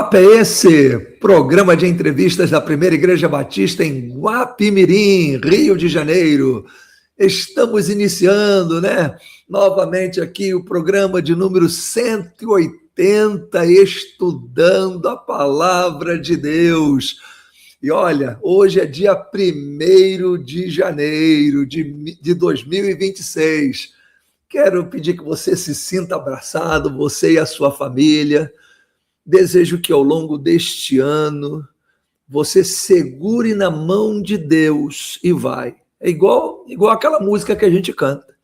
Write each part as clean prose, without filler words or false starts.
papo é esse? Programa de entrevistas da Primeira Igreja Batista em Guapimirim, Rio de Janeiro. Estamos iniciando, novamente aqui o programa de número 180, estudando a Palavra de Deus. E olha, hoje é dia 1º de janeiro de 2026. Quero pedir que você se sinta abraçado, você e a sua família. Desejo que ao longo deste ano você segure na mão de Deus e vai. É igual aquela música que a gente canta.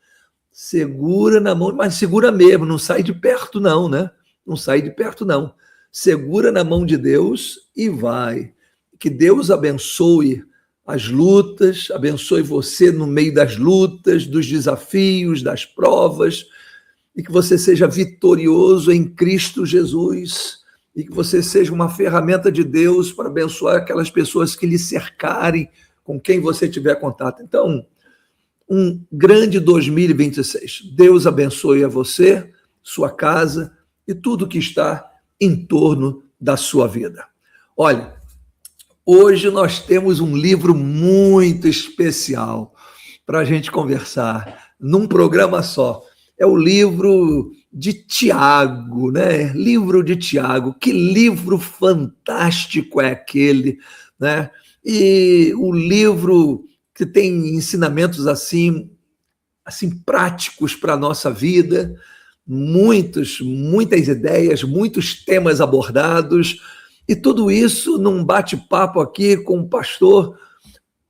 Segura na mão, mas segura mesmo, não sai de perto não, né? Não sai de perto não. Segura na mão de Deus e vai. Que Deus abençoe as lutas, abençoe você no meio das lutas, dos desafios, das provas, e que você seja vitorioso em Cristo Jesus, e que você seja uma ferramenta de Deus para abençoar aquelas pessoas que lhe cercarem, com quem você tiver contato. Então, um grande 2026. Deus abençoe a você, sua casa e tudo que está em torno da sua vida. Olha, hoje nós temos um livro muito especial para a gente conversar, num programa só. É o livro de Tiago, né? Livro de Tiago. Que livro fantástico é aquele, né? E o livro que tem ensinamentos assim práticos para a nossa vida, muitas ideias, muitos temas abordados, e tudo isso num bate-papo aqui com o pastor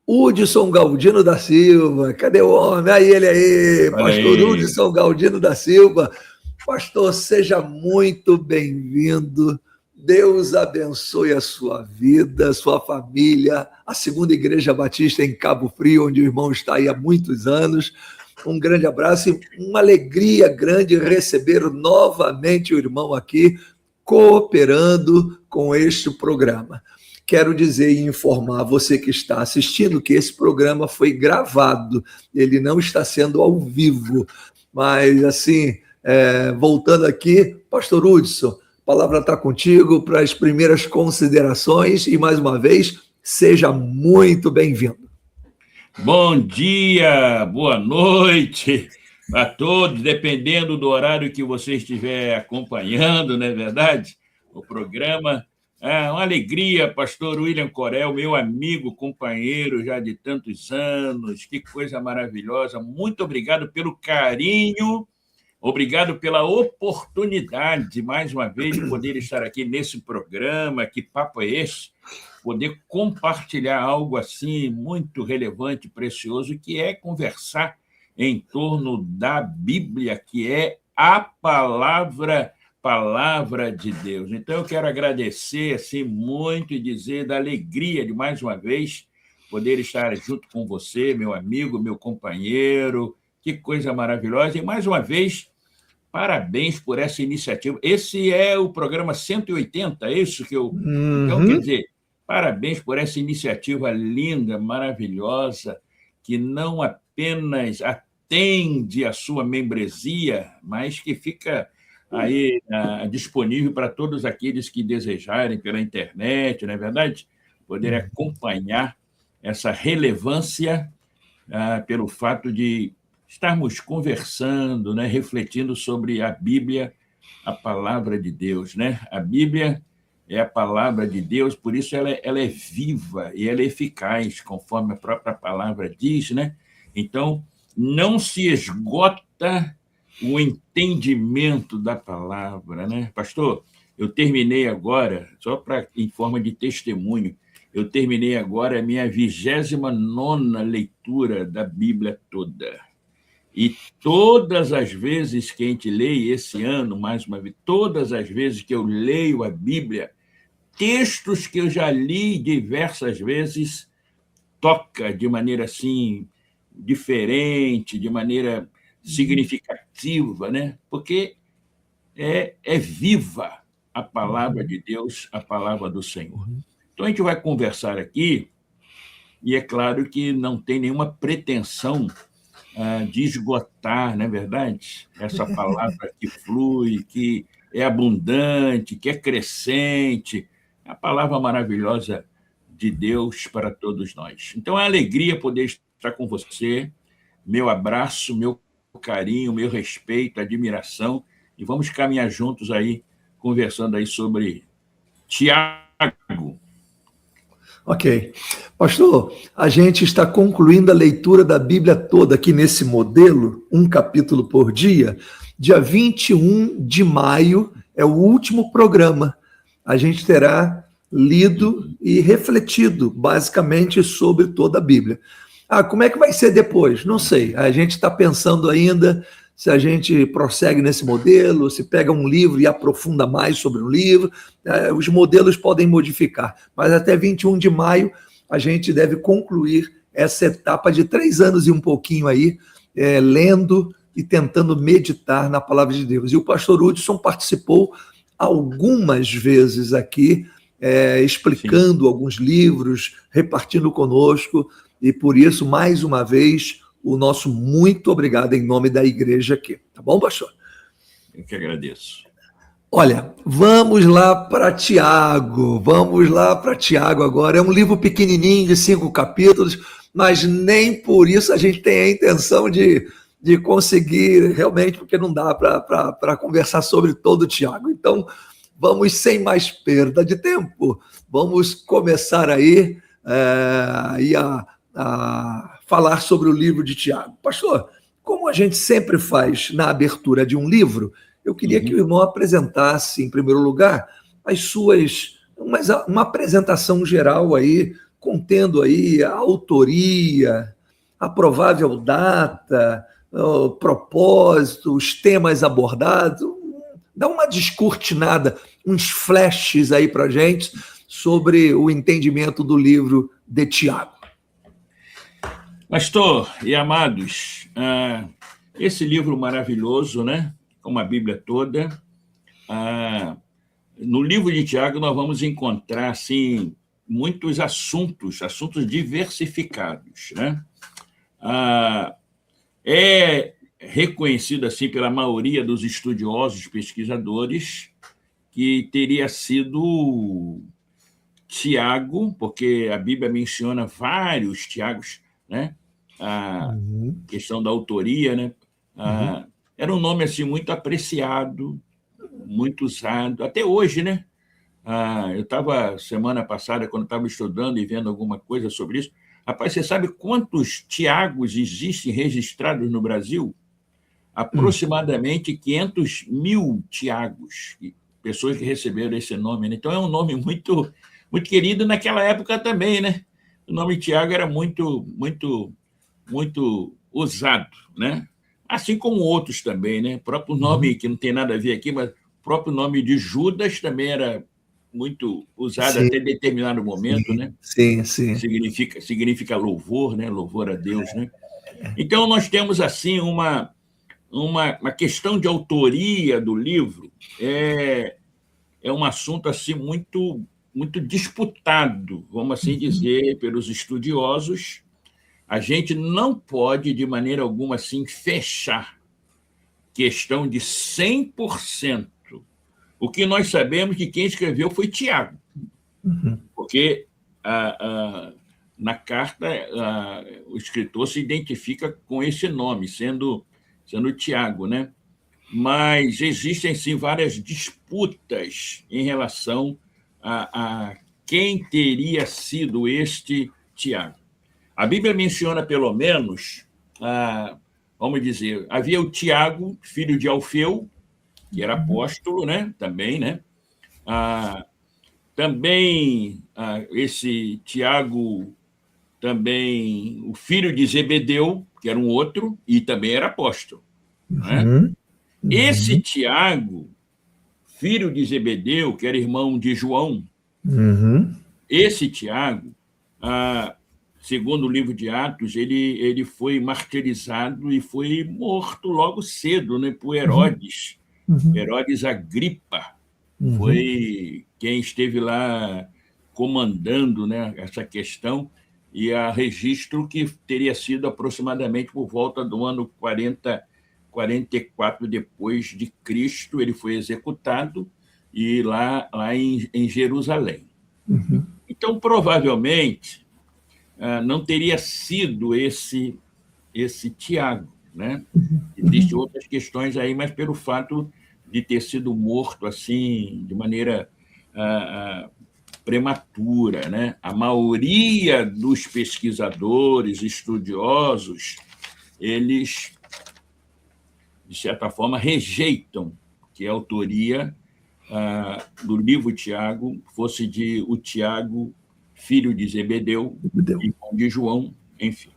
Hudson Galdino da Silva. Cadê o homem? Aí ele aí, pastor Hudson Galdino da Silva. Pastor, seja muito bem-vindo. Deus abençoe a sua vida, a sua família, a Segunda Igreja Batista em Cabo Frio, onde o irmão está aí há muitos anos. Um grande abraço e uma alegria grande receber novamente o irmão aqui, cooperando com este programa. Quero dizer e informar você que está assistindo que esse programa foi gravado, ele não está sendo ao vivo, mas assim, voltando aqui, pastor Hudson, a palavra está contigo para as primeiras considerações e, mais uma vez, seja muito bem-vindo. Bom dia, boa noite a todos, dependendo do horário que você estiver acompanhando, não é verdade? O programa. É uma alegria, pastor William Corel, meu amigo, companheiro já de tantos anos, que coisa maravilhosa. Muito obrigado pelo carinho, obrigado pela oportunidade, mais uma vez, de poder estar aqui nesse programa. Que papo é esse? Poder compartilhar algo assim muito relevante, precioso, que é conversar em torno da Bíblia, que é a palavra de Deus. Então, eu quero agradecer assim, muito e dizer da alegria de, mais uma vez, poder estar junto com você, meu amigo, meu companheiro. Que coisa maravilhosa. E, mais uma vez, parabéns por essa iniciativa. Esse é o programa 180, é isso que eu... Então, quer dizer, parabéns por essa iniciativa linda, maravilhosa, que não apenas atende a sua membresia, mas que fica aí disponível para todos aqueles que desejarem pela internet, não é verdade? Poderem acompanhar essa relevância pelo fato de estarmos conversando, refletindo sobre a Bíblia, a palavra de Deus, né? A Bíblia é a palavra de Deus, por isso ela é viva e ela é eficaz, conforme a própria palavra diz, né? Então, não se esgota o entendimento da palavra, né? Pastor, eu terminei agora, só em forma de testemunho, eu terminei agora a minha 29ª leitura da Bíblia toda. E todas as vezes que a gente lê esse ano, mais uma vez, todas as vezes que eu leio a Bíblia, textos que eu já li diversas vezes, toca de maneira assim diferente, de maneira significativa, né? Porque é viva a palavra de Deus, a palavra do Senhor. Então, a gente vai conversar aqui, e é claro que não tem nenhuma pretensão de esgotar, não é verdade? Essa palavra que flui, que é abundante, que é crescente. É a palavra maravilhosa de Deus para todos nós. Então, é uma alegria poder estar com você. Meu abraço, meu carinho, meu respeito, admiração. E vamos caminhar juntos aí, conversando aí sobre Tiago. Ok. Pastor, a gente está concluindo a leitura da Bíblia toda aqui nesse modelo, um capítulo por dia. Dia 21 de maio é o último programa. A gente terá lido e refletido basicamente sobre toda a Bíblia. Como é que vai ser depois? Não sei. A gente está pensando ainda se a gente prossegue nesse modelo, se pega um livro e aprofunda mais sobre o livro. Os modelos podem modificar, mas até 21 de maio a gente deve concluir essa etapa de 3 anos e um pouquinho aí, lendo e tentando meditar na palavra de Deus. E o pastor Hudson participou algumas vezes aqui, explicando Sim. alguns livros, repartindo conosco, e por isso, mais uma vez, o nosso muito obrigado em nome da igreja aqui. Tá bom, pastor? Eu que agradeço. Olha, vamos lá para Tiago. Vamos lá para Tiago agora. É um livro pequenininho, de 5 capítulos, mas nem por isso a gente tem a intenção de conseguir realmente, porque não dá para conversar sobre todo o Tiago. Então, vamos sem mais perda de tempo. Vamos começar aí a falar sobre o livro de Tiago. Pastor, como a gente sempre faz na abertura de um livro, eu queria que o irmão apresentasse, em primeiro lugar, as suas... uma apresentação geral aí, contendo aí a autoria, a provável data, o propósito, os temas abordados. Dá uma descortinada, uns flashes aí para a gente sobre o entendimento do livro de Tiago. Pastor e amados, esse livro maravilhoso, né? Como a Bíblia toda, no livro de Tiago nós vamos encontrar assim, muitos assuntos diversificados, né? É reconhecido assim pela maioria dos estudiosos, pesquisadores, que teria sido Tiago, porque a Bíblia menciona vários Tiagos, né? A questão da autoria, né? Era um nome assim muito apreciado, muito usado, até hoje, né? Eu estava, semana passada, quando estava estudando e vendo alguma coisa sobre isso, rapaz, você sabe quantos Tiagos existem registrados no Brasil? Aproximadamente 500 mil Tiagos, pessoas que receberam esse nome, né? Então é um nome muito, muito querido naquela época também, né? O nome Tiago era muito usado, né? Assim como outros também, né? O próprio nome, que não tem nada a ver aqui, mas o próprio nome de Judas também era muito usado até determinado momento, né? Sim. Significa louvor, né? Louvor a Deus, né? Então, nós temos, assim, uma questão de autoria do livro, é um assunto, assim, muito disputado, vamos assim dizer, pelos estudiosos. A gente não pode, de maneira alguma, assim, fechar questão de 100%. O que nós sabemos que quem escreveu foi Tiago, porque na carta o escritor se identifica com esse nome, sendo Tiago, né? Mas existem, sim, várias disputas em relação a quem teria sido este Tiago. A Bíblia menciona, pelo menos, vamos dizer, havia o Tiago, filho de Alfeu, que era apóstolo, né? Também, né? Também esse Tiago, também o filho de Zebedeu, que era um outro, e também era apóstolo. Né? Esse Tiago, filho de Zebedeu, que era irmão de João, esse Tiago, segundo o livro de Atos, ele foi martirizado e foi morto logo cedo, né, por Herodes. Herodes Agripa foi quem esteve lá comandando, né, essa questão, e há registro que teria sido aproximadamente por volta do ano 40 44 depois de Cristo, ele foi executado e lá em Jerusalém. Uhum. Então, provavelmente, não teria sido esse Tiago, né? Existem outras questões aí, mas pelo fato de ter sido morto assim, de maneira prematura, né? A maioria dos pesquisadores, estudiosos, eles, de certa forma, rejeitam que a autoria do livro Tiago fosse de o Tiago, filho de Zebedeu, irmão de João, enfim.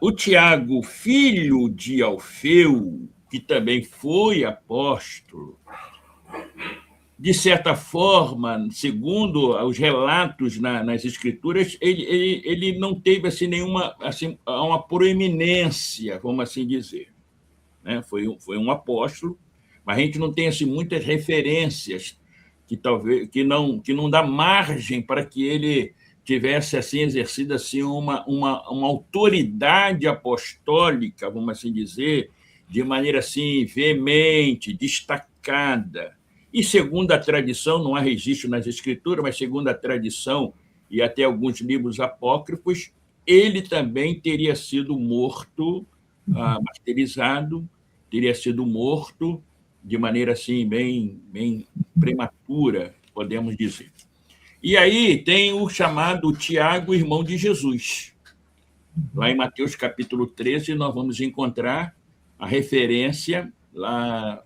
O Tiago, filho de Alfeu, que também foi apóstolo, de certa forma, segundo os relatos nas Escrituras, ele não teve assim, nenhuma uma proeminência, vamos assim dizer. Né? Foi um apóstolo, mas a gente não tem assim, muitas referências que não dá margem para que ele tivesse assim exercido assim uma autoridade apostólica, vamos assim dizer, de maneira assim veemente, destacada. E segundo a tradição, não há registro nas escrituras, mas segundo a tradição e até alguns livros apócrifos, ele também teria sido morto, martirizado, teria sido morto de maneira assim bem prematura, podemos dizer. E aí tem o chamado Tiago, irmão de Jesus. Lá em Mateus capítulo 13, nós vamos encontrar a referência, lá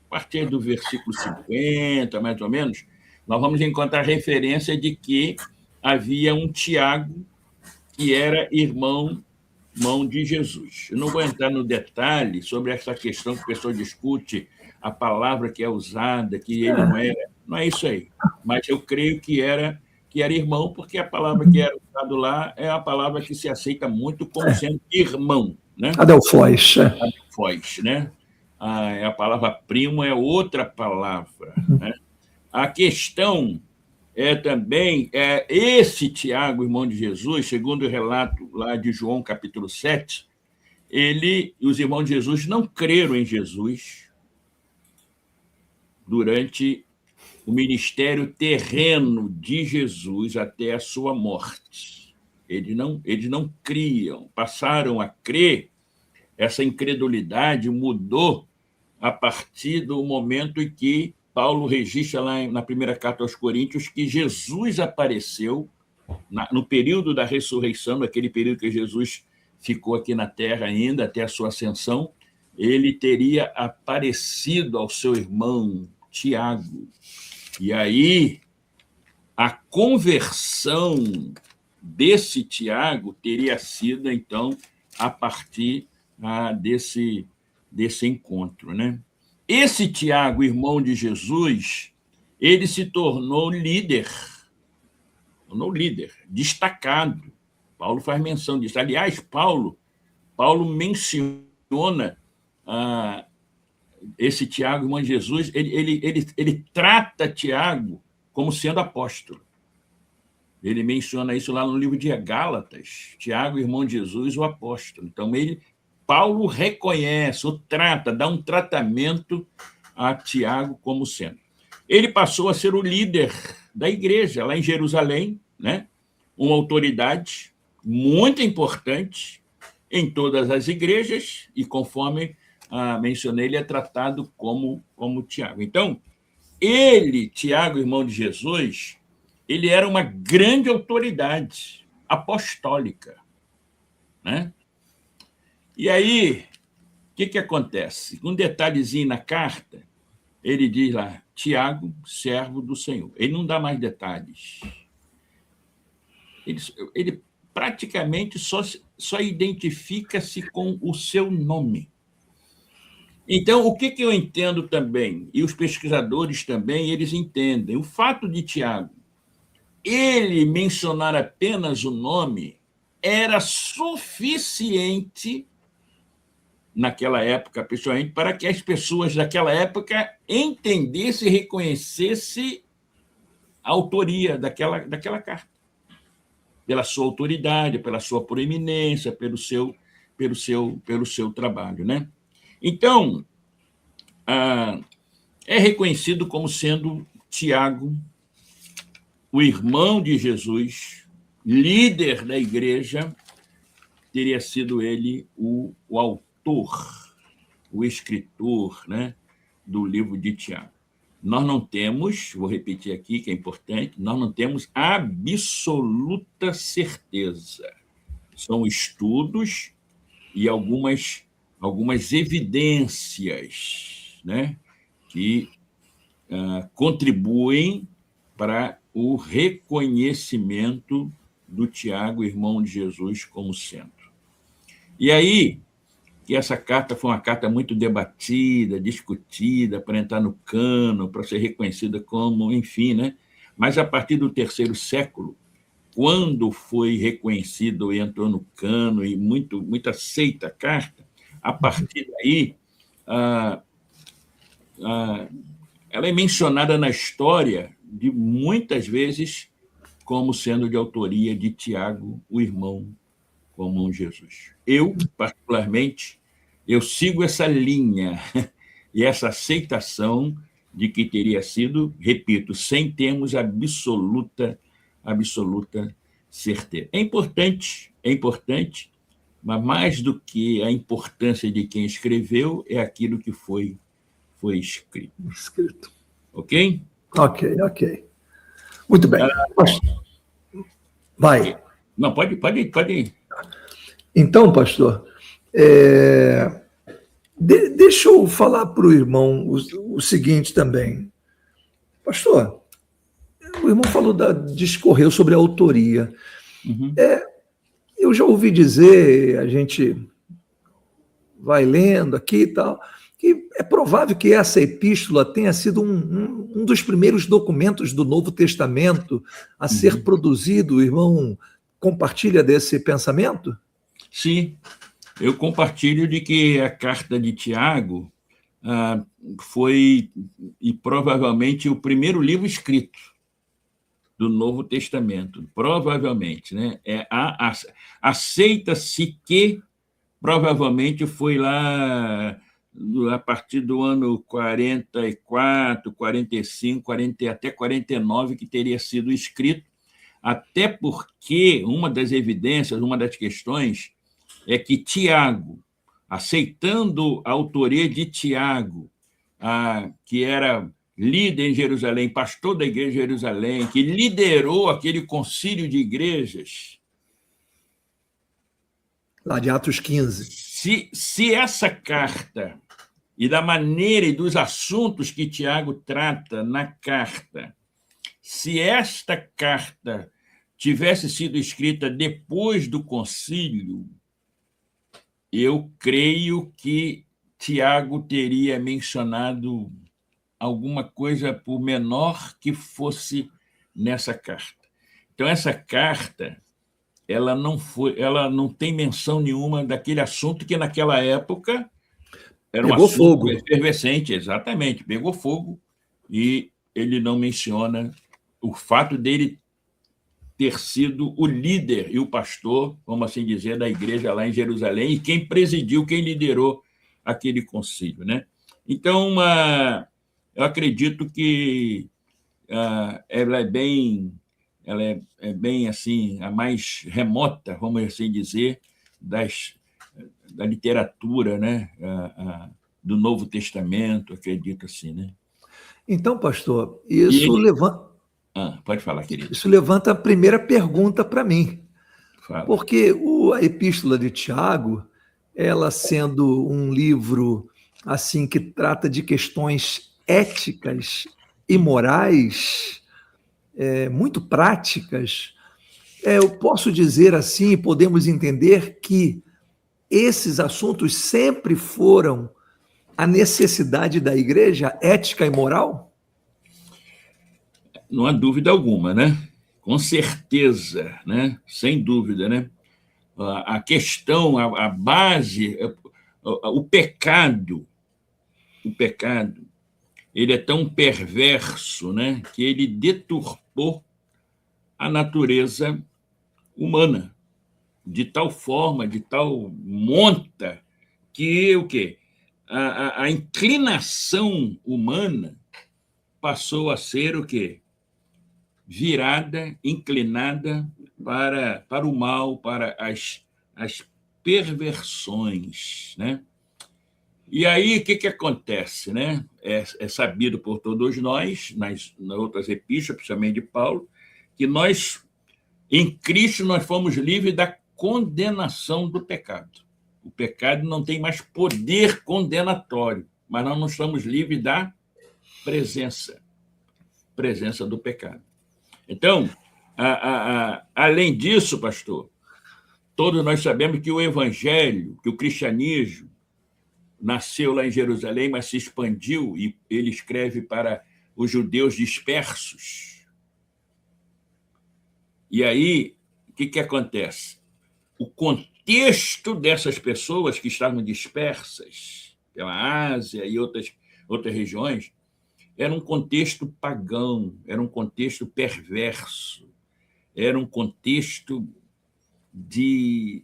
a partir do versículo 50, mais ou menos, nós vamos encontrar a referência de que havia um Tiago que era irmão de Jesus. Eu não vou entrar no detalhe sobre essa questão que o pessoal discute, a palavra que é usada, que ele não é isso aí. Mas eu creio que era irmão, porque a palavra que era usada lá é a palavra que se aceita muito como sendo irmão, né? Adelphos. Adelphos, né? A palavra primo é outra palavra, né? A questão também esse Tiago, irmão de Jesus, segundo o relato lá de João, capítulo 7, ele e os irmãos de Jesus não creram em Jesus durante o ministério terreno de Jesus até a sua morte. Eles não criam, passaram a crer. Essa incredulidade mudou a partir do momento em que Paulo registra lá na primeira carta aos Coríntios que Jesus apareceu no período da ressurreição, naquele período que Jesus ficou aqui na terra ainda, até a sua ascensão, ele teria aparecido ao seu irmão Tiago. E aí, a conversão desse Tiago teria sido, então, a partir desse encontro, né? Esse Tiago, irmão de Jesus, ele se tornou líder, destacado. Paulo faz menção disso. Aliás, Paulo menciona esse Tiago, irmão de Jesus, ele trata Tiago como sendo apóstolo. Ele menciona isso lá no livro de Gálatas, Tiago, irmão de Jesus, o apóstolo. Então, Paulo reconhece, o trata, dá um tratamento a Tiago como sendo. Ele passou a ser o líder da igreja lá em Jerusalém, né? Uma autoridade muito importante em todas as igrejas e, conforme mencionei, ele é tratado como Tiago. Então, Tiago, irmão de Jesus, ele era uma grande autoridade apostólica, né? E aí, o que acontece? Um detalhezinho na carta, ele diz lá, Tiago, servo do Senhor. Ele não dá mais detalhes. Ele praticamente só identifica-se com o seu nome. Então, o que eu entendo também, e os pesquisadores também, eles entendem, o fato de Tiago ele mencionar apenas o nome era suficiente naquela época, pessoalmente, para que as pessoas daquela época entendessem e reconhecessem a autoria daquela carta, pela sua autoridade, pela sua proeminência, pelo seu trabalho, né? Então, é reconhecido como sendo Tiago, o irmão de Jesus, líder da igreja, teria sido ele o autor, o escritor, né, do livro de Tiago. Nós não temos, vou repetir aqui que é importante, nós não temos absoluta certeza. São estudos e algumas evidências, né, que contribuem para o reconhecimento do Tiago, irmão de Jesus, como centro. E aí, que essa carta foi uma carta muito debatida, discutida, para entrar no cano, para ser reconhecida como, enfim, né? Mas a partir do terceiro século, quando foi reconhecido e entrou no cano e muito aceita a carta, a partir daí, ela é mencionada na história de muitas vezes como sendo de autoria de Tiago, o irmão comum de Jesus. Eu, particularmente, eu sigo essa linha e essa aceitação de que teria sido, repito, sem termos absoluta certeza. É importante, mas mais do que a importância de quem escreveu, é aquilo que foi escrito. Ok? Ok. Muito bem. Vai. Não, pode ir. Então, pastor, deixa eu falar para o irmão o seguinte também. Pastor, o irmão discorreu sobre a autoria. Uhum. Eu já ouvi dizer, a gente vai lendo aqui e tal, que é provável que essa epístola tenha sido um dos primeiros documentos do Novo Testamento a ser produzido. O irmão compartilha desse pensamento? Sim, eu compartilho de que a carta de Tiago foi, e provavelmente, o primeiro livro escrito do Novo Testamento, provavelmente, né? Aceita-se que provavelmente foi lá a partir do ano 44, 45, 40, até 49 que teria sido escrito, até porque uma das evidências, uma das questões é que Tiago, aceitando a autoria de Tiago, que era líder em Jerusalém, pastor da igreja de Jerusalém, que liderou aquele concílio de igrejas. Lá de Atos 15. Se essa carta, e da maneira e dos assuntos que Tiago trata na carta, se esta carta tivesse sido escrita depois do concílio, eu creio que Tiago teria mencionado alguma coisa, por menor que fosse, nessa carta. Então, essa carta, ela não tem menção nenhuma daquele assunto que, naquela época, era um assunto efervescente, exatamente, pegou fogo, e ele não menciona o fato dele ter sido o líder e o pastor, vamos assim dizer, da igreja lá em Jerusalém, e quem presidiu, quem liderou aquele concílio, né? Então, eu acredito que ela é bem assim, a mais remota, vamos assim dizer, da literatura, né? Do Novo Testamento, acredito assim, né? Então, pastor, isso levanta... Pode falar, querido. Isso levanta a primeira pergunta para mim. Fala. Porque a Epístola de Tiago, ela sendo um livro assim que trata de questões éticas e morais, muito práticas, eu posso dizer assim, podemos entender que esses assuntos sempre foram a necessidade da igreja, ética e moral? Não há dúvida alguma, né? Com certeza, né? Sem dúvida, né? A questão, a base, o pecado, ele é tão perverso, né? Que ele deturpou a natureza humana de tal forma, de tal monta, que o quê? a inclinação humana passou a ser o quê? Virada, inclinada para o mal, para as perversões, né? E aí, o que acontece, né? É sabido por todos nós, nas outras epístolas, principalmente de Paulo, que nós, em Cristo, nós fomos livres da condenação do pecado. O pecado não tem mais poder condenatório, mas nós não estamos livres da presença do pecado. Então, além disso, pastor, todos nós sabemos que o evangelho, que o cristianismo, nasceu lá em Jerusalém, mas se expandiu, e ele escreve para os judeus dispersos. E aí, o que acontece? O contexto dessas pessoas que estavam dispersas pela Ásia e outras regiões era um contexto pagão, era um contexto perverso, era um contexto de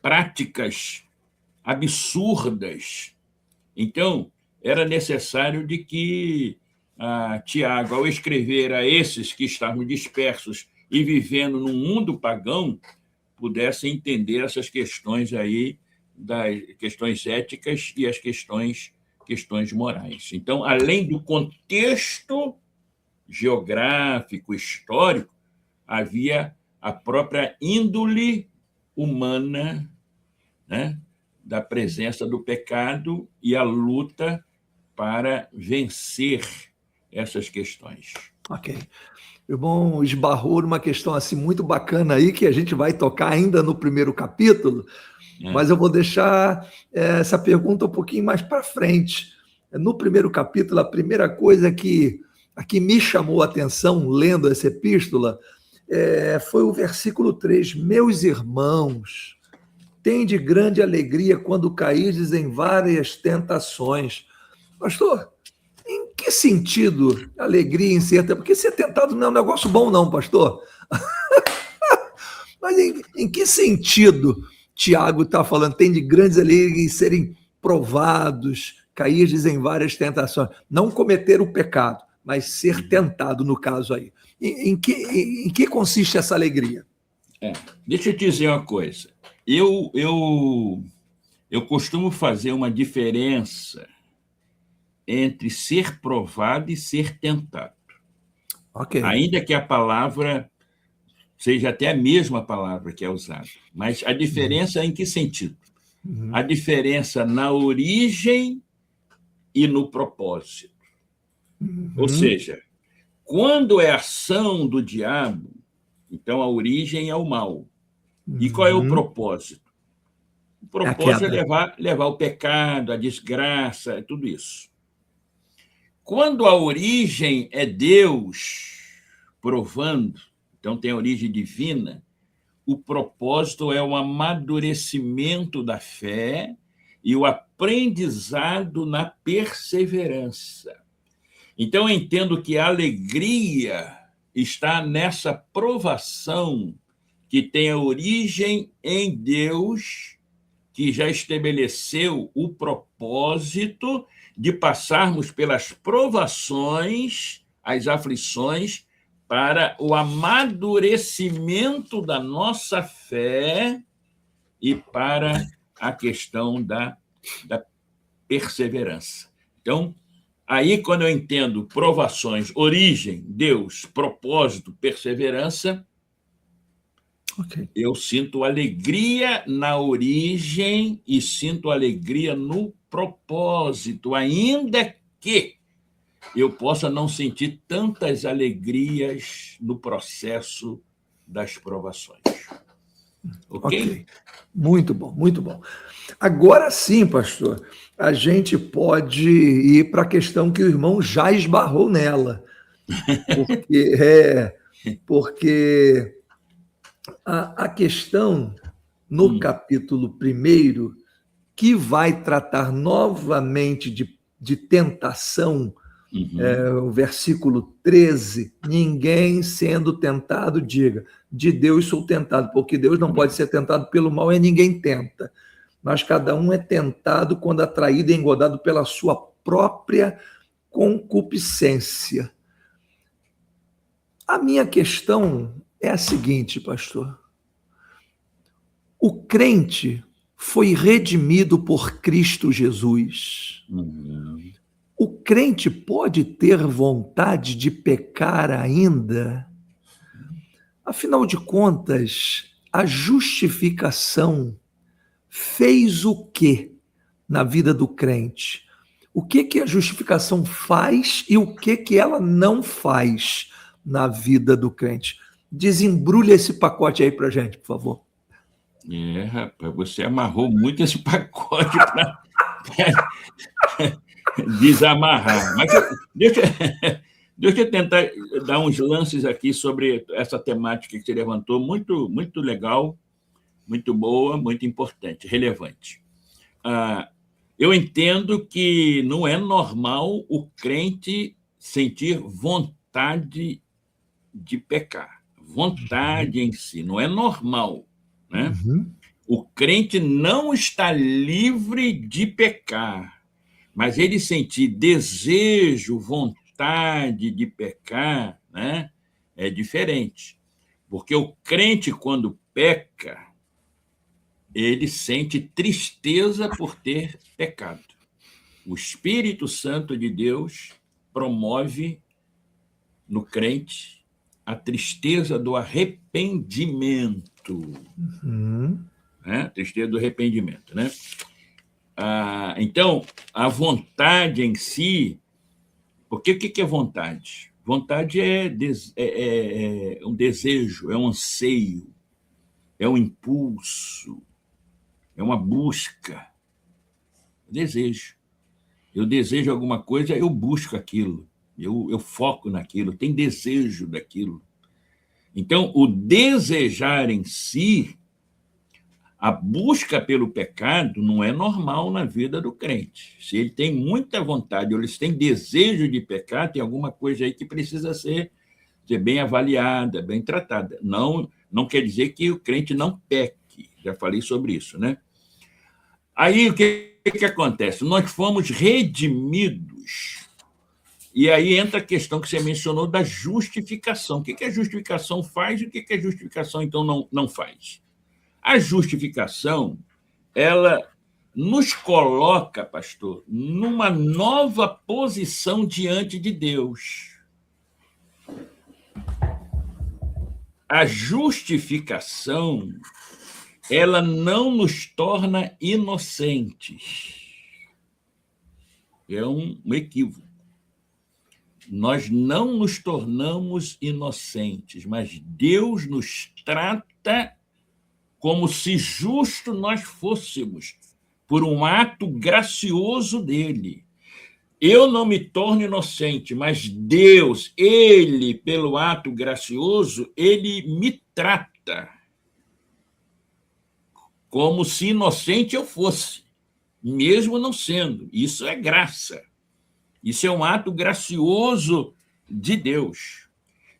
práticas absurdas. Então, era necessário de que Tiago, ao escrever a esses que estavam dispersos e vivendo num mundo pagão, pudesse entender essas questões aí, das questões éticas e as questões morais. Então, além do contexto geográfico, histórico, havia a própria índole humana, né, da presença do pecado e a luta para vencer essas questões. Ok. O irmão esbarrou numa questão assim muito bacana aí, que a gente vai tocar ainda no primeiro capítulo, mas eu vou deixar essa pergunta um pouquinho mais para frente. No primeiro capítulo, a primeira coisa que me chamou a atenção, lendo essa epístola, foi o versículo 3. Meus irmãos, tende grande alegria quando cairdes em várias tentações. Pastor, em que sentido alegria em ser tentado? Porque ser tentado não é um negócio bom não, pastor. Mas em que sentido Tiago está falando? Tem de grandes alegrias em serem provados, cairdes em várias tentações. Não cometer o pecado, mas ser tentado, no caso aí. Em que consiste essa alegria? Deixa eu te dizer uma coisa. Eu costumo fazer uma diferença entre ser provado e ser tentado. Okay. Ainda que a palavra seja até a mesma palavra que é usada. Mas a diferença é em que sentido? A diferença na origem e no propósito. Ou seja, quando é ação do diabo, então a origem é o mal. E qual é o propósito? O propósito é levar o pecado, a desgraça, tudo isso. Quando a origem é Deus provando, então tem a origem divina, o propósito é o amadurecimento da fé e o aprendizado na perseverança. Então, eu entendo que a alegria está nessa provação que tem a origem em Deus, que já estabeleceu o propósito de passarmos pelas provações, as aflições, para o amadurecimento da nossa fé e para a questão da perseverança. Então, aí, quando eu entendo provações, origem, Deus, propósito, perseverança, eu sinto alegria na origem e sinto alegria no propósito, ainda que eu possa não sentir tantas alegrias no processo das provações. Ok? Muito bom, muito bom. Agora sim, pastor, a gente pode ir para a questão que o irmão já esbarrou nela. Porque a questão no capítulo 1, que vai tratar novamente de tentação, o versículo 13, ninguém sendo tentado, diga, de Deus sou tentado, porque Deus não pode ser tentado pelo mal e ninguém tenta. mas cada um é tentado quando atraído e engodado pela sua própria concupiscência. A minha questão é a seguinte, pastor. O crente foi redimido por Cristo Jesus. O crente pode ter vontade de pecar ainda? Afinal de contas, a justificação fez o quê na vida do crente? O que a justificação faz e o que ela não faz na vida do crente? Desembrulha esse pacote aí para gente, por favor. Rapaz, você amarrou muito esse pacote para desamarrar. Mas deixa eu tentar dar uns lances aqui sobre essa temática que você levantou, muito, muito legal, muito boa, muito importante, relevante. Eu entendo que não é normal o crente sentir vontade de pecar. Vontade em si, não é normal, né? O crente não está livre de pecar, mas ele sentir desejo, vontade de pecar, né, é diferente. Porque o crente, quando peca, ele sente tristeza por ter pecado. O Espírito Santo de Deus promove no crente a tristeza do arrependimento. Né? Tristeza do arrependimento, né? Então, a vontade em si, porque o que é vontade? Vontade é um desejo, é um anseio, é um impulso, é uma busca. Desejo. Eu desejo alguma coisa, eu busco aquilo, eu foco naquilo, tem desejo daquilo. Então, o desejar em si, a busca pelo pecado não é normal na vida do crente. Se ele tem muita vontade, ou ele tem desejo de pecar, tem alguma coisa aí que precisa ser bem avaliada, bem tratada. Não quer dizer que o crente não peque. Já falei sobre isso, né? Aí, o que acontece? Nós fomos redimidos. E aí entra a questão que você mencionou da justificação. O que a justificação faz e o que a justificação, então, não faz? A justificação, ela nos coloca, pastor, numa nova posição diante de Deus. A justificação, ela não nos torna inocentes. É um equívoco. Nós não nos tornamos inocentes, mas Deus nos trata como se justo nós fôssemos, por um ato gracioso dele. Eu não me torno inocente, mas Deus, ele, pelo ato gracioso, ele me trata como se inocente eu fosse, mesmo não sendo. Isso é graça. Isso é um ato gracioso de Deus.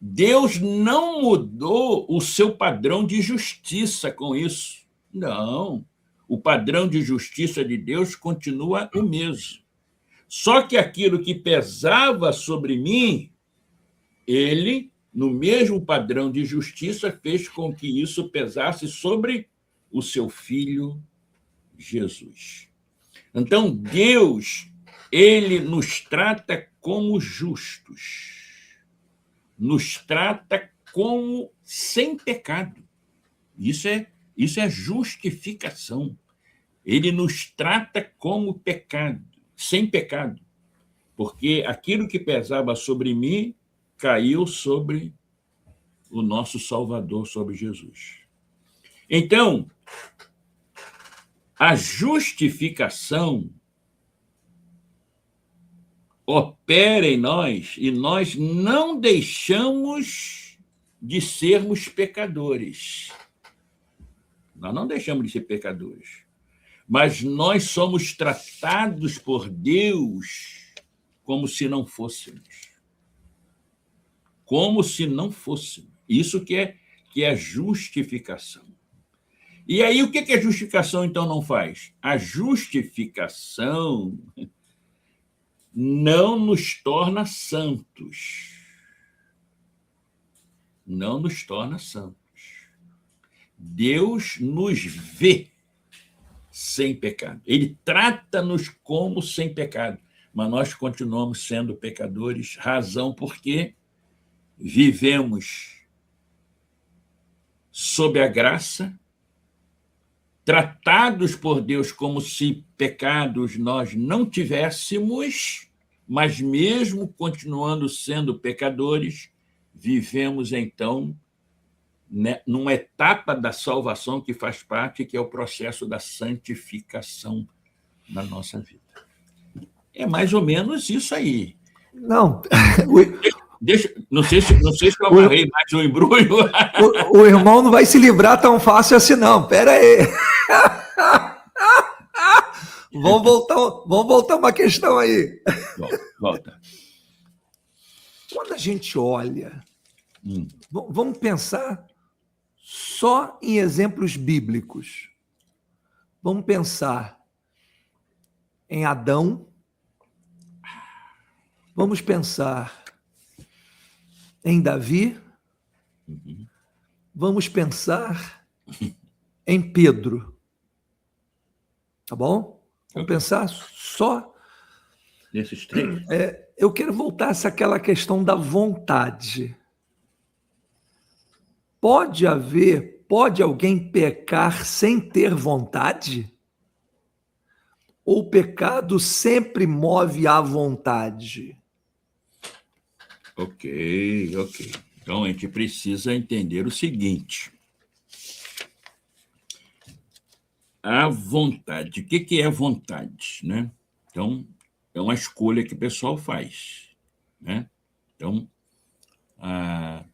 Deus não mudou o seu padrão de justiça com isso. Não. O padrão de justiça de Deus continua o mesmo. Só que aquilo que pesava sobre mim, ele, no mesmo padrão de justiça, fez com que isso pesasse sobre o seu filho Jesus. Então, Deus, ele nos trata como justos. Nos trata como sem pecado. Isso é justificação. Ele nos trata como pecado, sem pecado. Porque aquilo que pesava sobre mim caiu sobre o nosso Salvador, sobre Jesus. Então, a justificação opera em nós e nós não deixamos de sermos pecadores. Nós não deixamos de ser pecadores. Mas nós somos tratados por Deus como se não fôssemos. Como se não fôssemos. Isso que é a justificação. E aí, o que a justificação, então, não faz? A justificação não nos torna santos. Não nos torna santos. Deus nos vê sem pecado. Ele trata-nos como sem pecado, mas nós continuamos sendo pecadores, razão porque vivemos sob a graça, tratados por Deus como se pecados nós não tivéssemos, mas mesmo continuando sendo pecadores, vivemos então, né, numa etapa da salvação que faz parte, que é o processo da santificação na nossa vida. É mais ou menos isso aí. Não, Não sei se eu amarrei mais um embrulho. o irmão não vai se livrar tão fácil assim, não. Pera aí. Vamos voltar uma questão aí. Volta. Quando a gente olha, vamos pensar só em exemplos bíblicos. Vamos pensar em Adão. Vamos pensar em Davi. Vamos pensar em Pedro. Tá bom? Vamos pensar só nesses três. Eu quero voltar a aquela questão da vontade. Pode alguém pecar sem ter vontade? Ou o pecado sempre move à vontade? Ok. Então, a gente precisa entender o seguinte. A vontade. O que é vontade, né? Então, é uma escolha que o pessoal faz, né? Então, a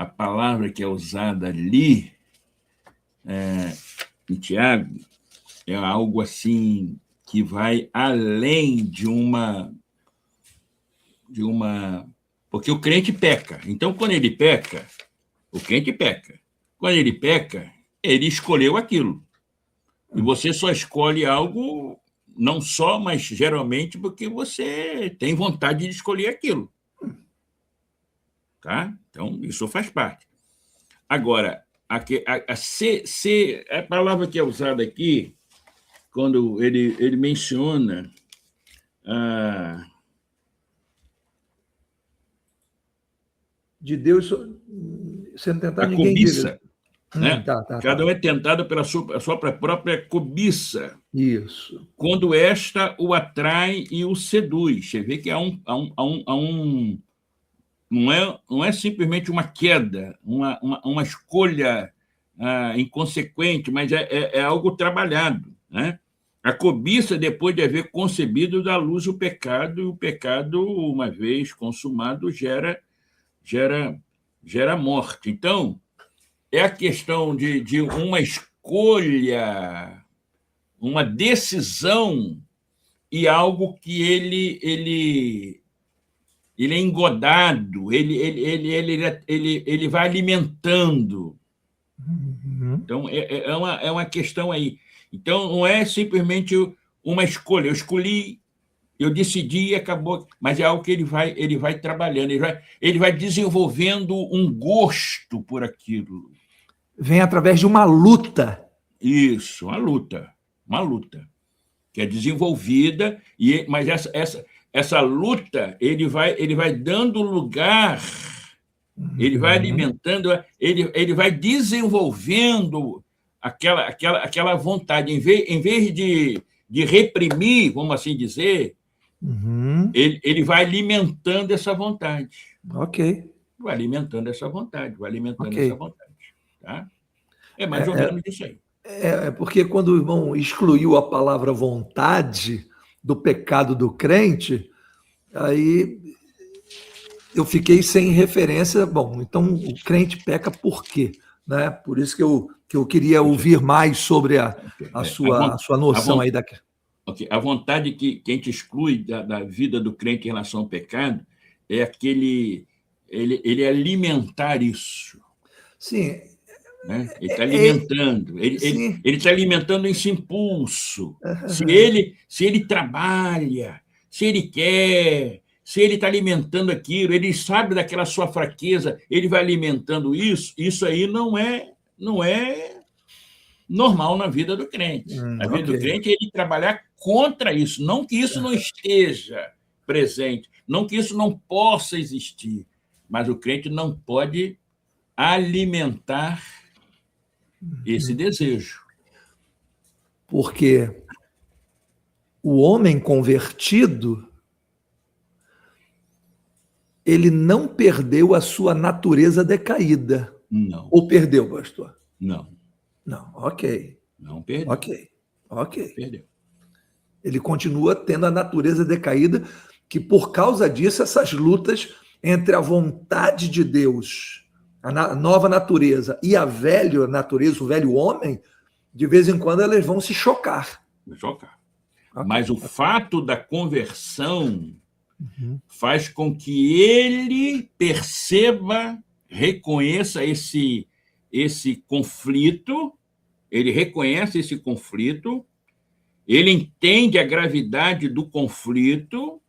palavra que é usada ali, em Tiago, é algo assim que vai além de uma... Porque o crente peca. Então, quando ele peca, o crente peca. Quando ele peca, ele escolheu aquilo. E você só escolhe algo, não só, mas geralmente porque você tem vontade de escolher aquilo. Tá? Então, isso faz parte. Agora, a palavra que é usada aqui, quando ele menciona de Deus, sendo tentado, ninguém cobiça, diga. né? Cada um é tentado pela sua própria cobiça. Isso. Quando esta o atrai e o seduz. Você vê que há um não é simplesmente uma queda, uma escolha inconsequente, mas é algo trabalhado, né? A cobiça, depois de haver concebido, dá luz o pecado, e o pecado, uma vez consumado, gera morte. Então, é a questão de uma escolha, uma decisão, e algo que ele é engodado, ele vai alimentando. Então, é uma questão aí. Então, não é simplesmente uma escolha. Eu escolhi, eu decidi e acabou. Mas é algo que ele vai trabalhando, ele vai desenvolvendo um gosto por aquilo. Vem através de uma luta. Isso, uma luta, que é desenvolvida, mas essa luta, ele vai dando lugar, ele vai alimentando, ele vai desenvolvendo aquela vontade. Em vez de reprimir, vamos assim dizer, ele vai alimentando essa vontade. Ok. Vai alimentando essa vontade. Tá? É mais ou menos isso aí. Porque quando o irmão excluiu a palavra vontade do pecado do crente, aí eu fiquei sem referência. Bom, então o crente peca por quê? Né? Por isso que eu queria ouvir mais sobre a sua noção aí. Okay. A vontade que a gente exclui da vida do crente em relação ao pecado é aquele... Ele alimentar isso. Sim, né? Ele está alimentando, ele está alimentando esse impulso. Se ele trabalha, se ele quer, se ele está alimentando aquilo, ele sabe daquela sua fraqueza, ele vai alimentando isso. Isso aí não é normal na vida do crente. A vida do crente é ele trabalhar contra isso, não que isso não esteja presente, não que isso não possa existir, mas o crente não pode alimentar esse desejo. Porque o homem convertido, ele não perdeu a sua natureza decaída. Não. Ou perdeu, pastor? Não. Não, ok. Não perdeu. Ok. Perdeu. Ele continua tendo a natureza decaída, que por causa disso, essas lutas entre a vontade de Deus, a nova natureza, e a velha natureza, o velho homem, de vez em quando elas vão se chocar. Okay. Mas o fato da conversão faz com que ele perceba, reconheça esse conflito, ele reconhece esse conflito, ele entende a gravidade do conflito,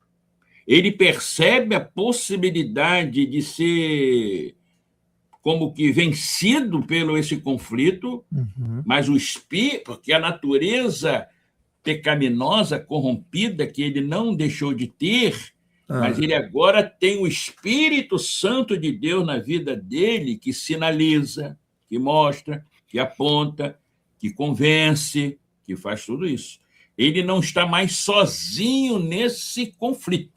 ele percebe a possibilidade de ser como que vencido pelo esse conflito, mas o espírito, porque a natureza pecaminosa, corrompida, que ele não deixou de ter, mas ele agora tem o Espírito Santo de Deus na vida dele, que sinaliza, que mostra, que aponta, que convence, que faz tudo isso. Ele não está mais sozinho nesse conflito.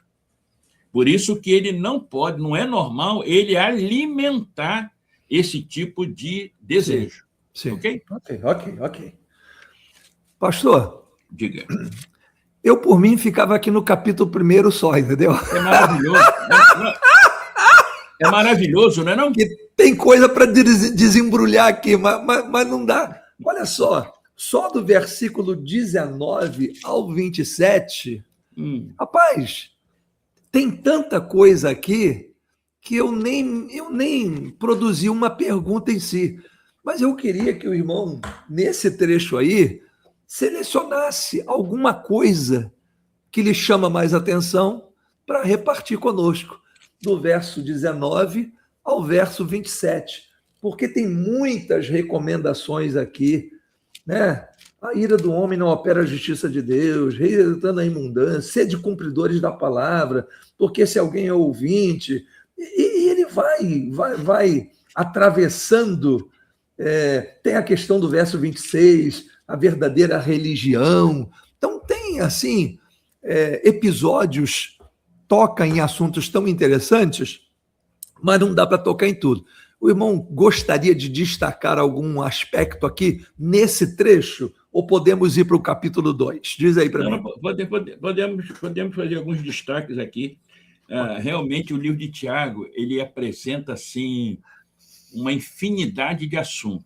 Por isso que ele não pode, não é normal ele alimentar esse tipo de desejo. Sim. Ok? Ok. Pastor, diga. Eu, por mim, ficava aqui no capítulo 1 só, entendeu? É maravilhoso. É maravilhoso, não é não? Que tem coisa para desembrulhar aqui, mas não dá. Olha só do versículo 19 ao 27, rapaz, tem tanta coisa aqui que eu nem produzi uma pergunta em si. Mas eu queria que o irmão, nesse trecho aí, selecionasse alguma coisa que lhe chama mais atenção para repartir conosco, do verso 19 ao verso 27, porque tem muitas recomendações aqui, né? A ira do homem não opera a justiça de Deus, rejeitando a imundância, sede cumpridores da palavra, porque se alguém é ouvinte, e ele vai atravessando, tem a questão do verso 26, a verdadeira religião. Então, tem, assim, episódios, toca em assuntos tão interessantes, mas não dá para tocar em tudo. O irmão gostaria de destacar algum aspecto aqui nesse trecho, ou podemos ir para o capítulo 2? Diz aí para mim. Podemos fazer alguns destaques aqui. Realmente, o livro de Tiago, ele apresenta, assim, uma infinidade de assuntos.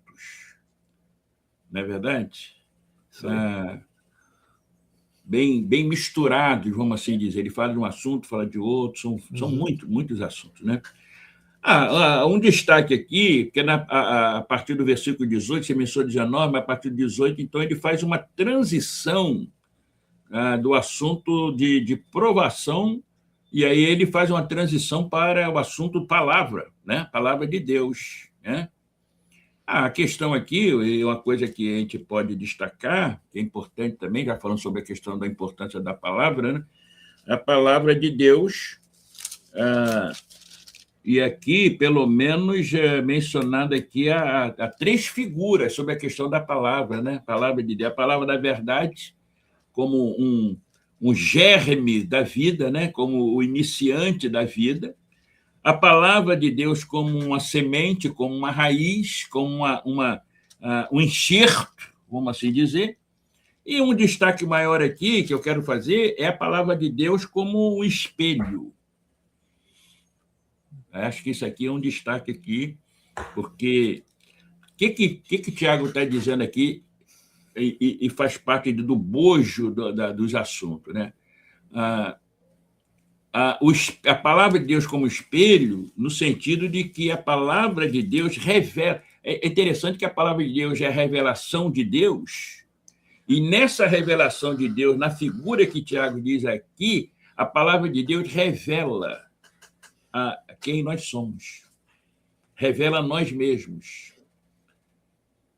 Não é verdade? Bem misturados, vamos assim dizer. Ele fala de um assunto, fala de outro, são muitos assuntos, né? Um destaque aqui, que a partir do versículo 18, você mencionou 19, mas a partir do 18, então, ele faz uma transição do assunto de provação, e aí ele faz uma transição para o assunto palavra, né? Palavra de Deus, né? A questão aqui, e uma coisa que a gente pode destacar, que é importante também, já falando sobre a questão da importância da palavra, né? A palavra de Deus, e aqui, pelo menos, mencionado aqui há 3 figuras sobre a questão da palavra, né? A palavra de Deus, a palavra da verdade, como um germe da vida, né? Como o iniciante da vida, a palavra de Deus como uma semente, como uma raiz, como um enxerto, vamos assim dizer. E um destaque maior aqui que eu quero fazer é a palavra de Deus como um espelho. Acho que isso aqui é um destaque aqui, porque o que Tiago está dizendo aqui e faz parte do bojo dos assuntos, né? A palavra de Deus como espelho, no sentido de que a palavra de Deus revela, é interessante que a palavra de Deus é a revelação de Deus, e nessa revelação de Deus, na figura que Tiago diz aqui, a palavra de Deus revela a quem nós somos, revela a nós mesmos.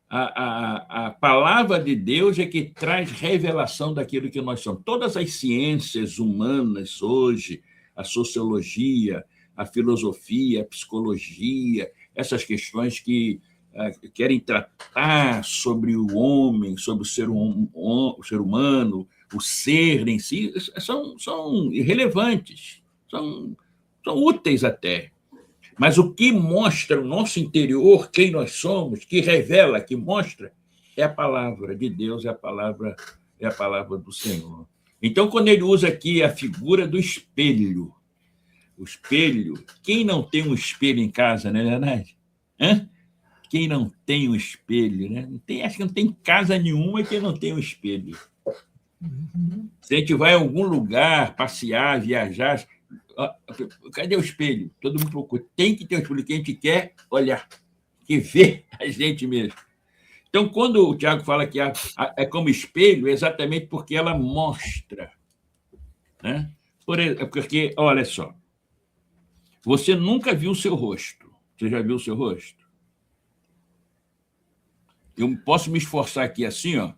A palavra de Deus é que traz revelação daquilo que nós somos. Todas as ciências humanas hoje, a sociologia, a filosofia, a psicologia, essas questões que querem tratar sobre o homem, sobre o ser humano, o ser em si, são irrelevantes, são úteis até. Mas o que mostra o nosso interior, quem nós somos, que revela, que mostra, é a palavra de Deus, é a palavra do Senhor. Então, quando ele usa aqui a figura do espelho, o espelho, quem não tem um espelho em casa, não é verdade? Quem não tem um espelho, né? Acho que não tem casa nenhuma que não tem um espelho. Se a gente vai a algum lugar, passear, viajar, cadê o espelho? Todo mundo procura. Tem que ter um espelho que a gente quer olhar, que vê a gente mesmo. Então, quando o Tiago fala que é como espelho, é exatamente porque ela mostra. Né? Porque, olha só, você nunca viu o seu rosto. Você já viu o seu rosto? Eu posso me esforçar aqui assim, ó.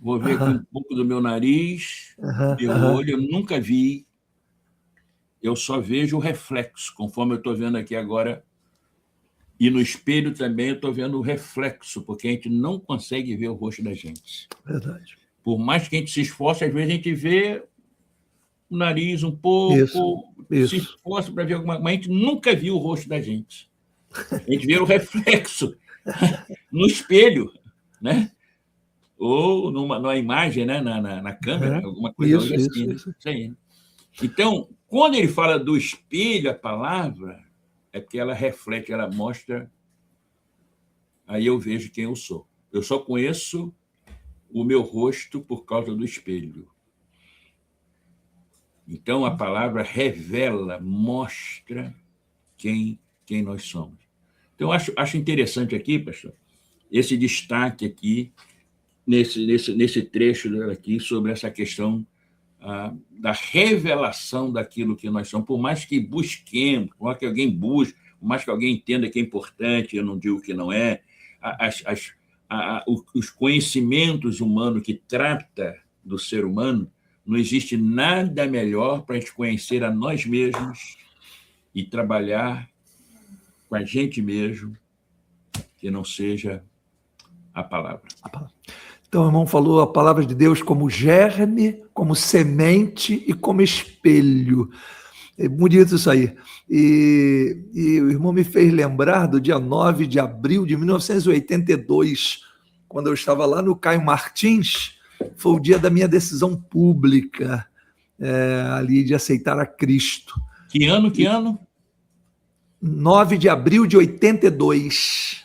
Vou ver aqui um pouco do meu nariz, meu olho, eu nunca vi. Eu só vejo o reflexo, conforme eu estou vendo aqui agora. E no espelho também eu estou vendo o reflexo, porque a gente não consegue ver o rosto da gente. Verdade. Por mais que a gente se esforce, às vezes a gente vê o nariz um pouco, se esforça para ver alguma coisa, mas a gente nunca viu o rosto da gente. A gente vê o reflexo no espelho, né? Ou numa imagem, né? na câmera, alguma coisa assim. Isso aí. Então, quando ele fala do espelho, a palavra, é porque ela reflete, ela mostra, aí eu vejo quem eu sou. Eu só conheço o meu rosto por causa do espelho. Então, a palavra revela, mostra quem nós somos. Então, acho interessante aqui, pastor, esse destaque aqui, nesse trecho aqui, sobre essa questão da revelação daquilo que nós somos. Por mais que busquemos, por mais que alguém busque, por mais que alguém entenda que é importante, eu não digo que não é, os conhecimentos humanos que trata do ser humano, não existe nada melhor para a gente conhecer a nós mesmos e trabalhar com a gente mesmo que não seja a palavra. Então, o irmão falou a palavra de Deus como germe, como semente e como espelho. É bonito isso aí. E o irmão me fez lembrar do dia 9 de abril de 1982, quando eu estava lá no Caio Martins. Foi o dia da minha decisão pública, ali de aceitar a Cristo. Que ano? 9 de abril de 82.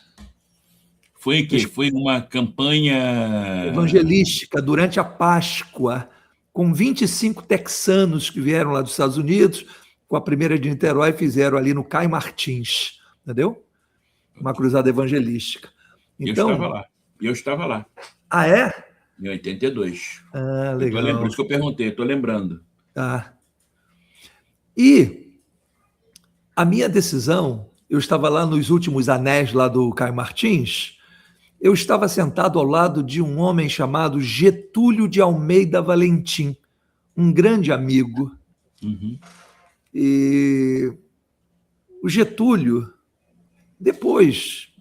Foi que foi uma campanha evangelística durante a Páscoa, com 25 texanos que vieram lá dos Estados Unidos, com a primeira de Niterói, fizeram ali no Caio Martins, entendeu? Uma cruzada evangelística. Então, eu estava lá. Ah, é? Em 82. Legal. Por isso que eu perguntei, estou lembrando. E a minha decisão, eu estava lá nos últimos anéis lá do Caio Martins, eu estava sentado ao lado de um homem chamado Getúlio de Almeida Valentim, um grande amigo. E o Getúlio, depois,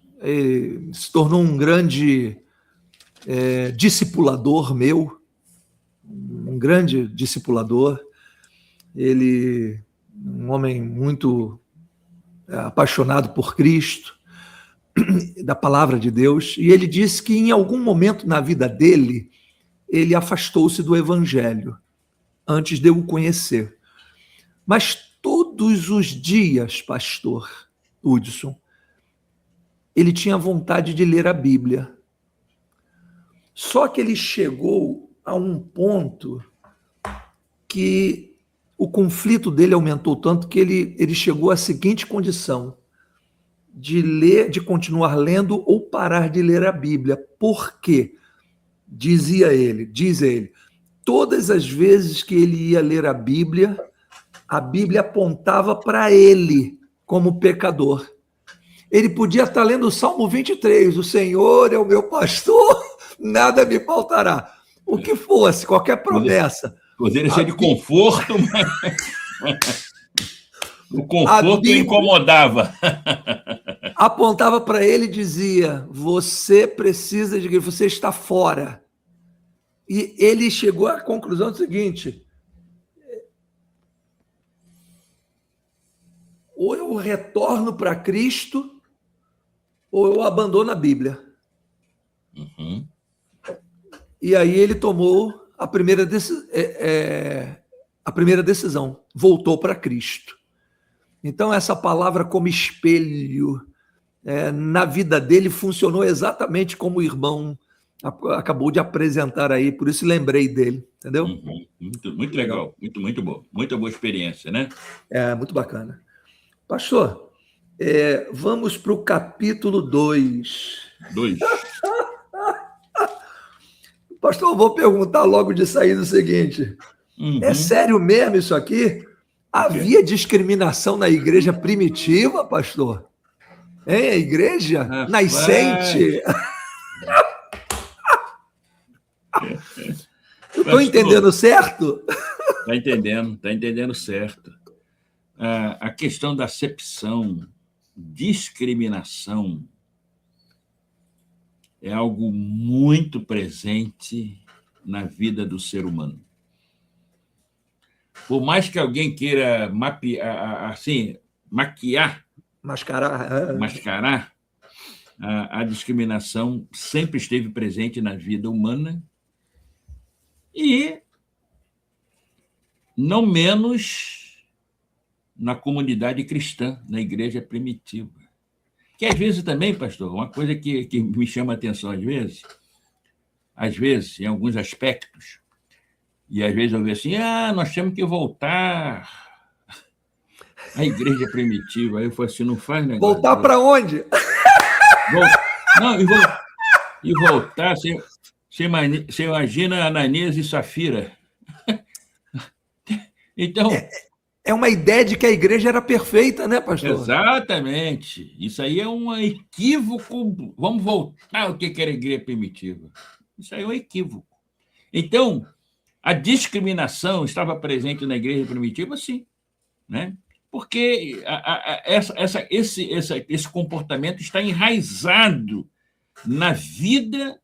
se tornou um grande discipulador meu, um grande discipulador. Ele, um homem muito apaixonado por Cristo, da palavra de Deus, e ele disse que em algum momento na vida dele, ele afastou-se do evangelho, antes de eu o conhecer. Mas todos os dias, pastor Hudson, ele tinha vontade de ler a Bíblia. Só que ele chegou a um ponto que o conflito dele aumentou tanto que ele chegou à seguinte condição: de ler, de continuar lendo ou parar de ler a Bíblia. Por quê? Diz ele, todas as vezes que ele ia ler a Bíblia apontava para ele como pecador. Ele podia estar lendo o Salmo 23, o Senhor é o meu pastor, nada me faltará. O que fosse, qualquer promessa. Poderia ser de conforto, mas o conforto Bíblia incomodava. Apontava para ele e dizia: você precisa de igreja, você está fora. E ele chegou à conclusão do seguinte: ou eu retorno para Cristo, ou eu abandono a Bíblia. Uhum. E aí ele tomou a primeira decisão, voltou para Cristo. Então, essa palavra como espelho na vida dele funcionou exatamente como o irmão acabou de apresentar aí, por isso lembrei dele, entendeu? Uhum. Muito legal, muito bom, muita boa experiência, né? Muito bacana. Pastor, vamos para o capítulo 2. Pastor, eu vou perguntar logo de saída o seguinte: é sério mesmo isso aqui? Havia discriminação na igreja primitiva, pastor? Hein, a igreja nascente? Eu estou entendendo certo? Está entendendo certo. A questão da acepção, discriminação, é algo muito presente na vida do ser humano. Por mais que alguém queira mascarar, a discriminação sempre esteve presente na vida humana e não menos na comunidade cristã, na igreja primitiva. Que às vezes também, pastor, uma coisa que me chama a atenção às vezes, em alguns aspectos, e às vezes eu vejo assim, nós temos que voltar à igreja primitiva. Aí eu falo assim, não faz negócio. Voltar para onde? E voltar, você imagina Ananias e Safira. Então... É uma ideia de que a igreja era perfeita, né, pastor? Exatamente. Isso aí é um equívoco. Vamos voltar ao que era a igreja primitiva. Isso aí é um equívoco. Então, a discriminação estava presente na igreja primitiva, sim, né? Porque esse comportamento está enraizado na vida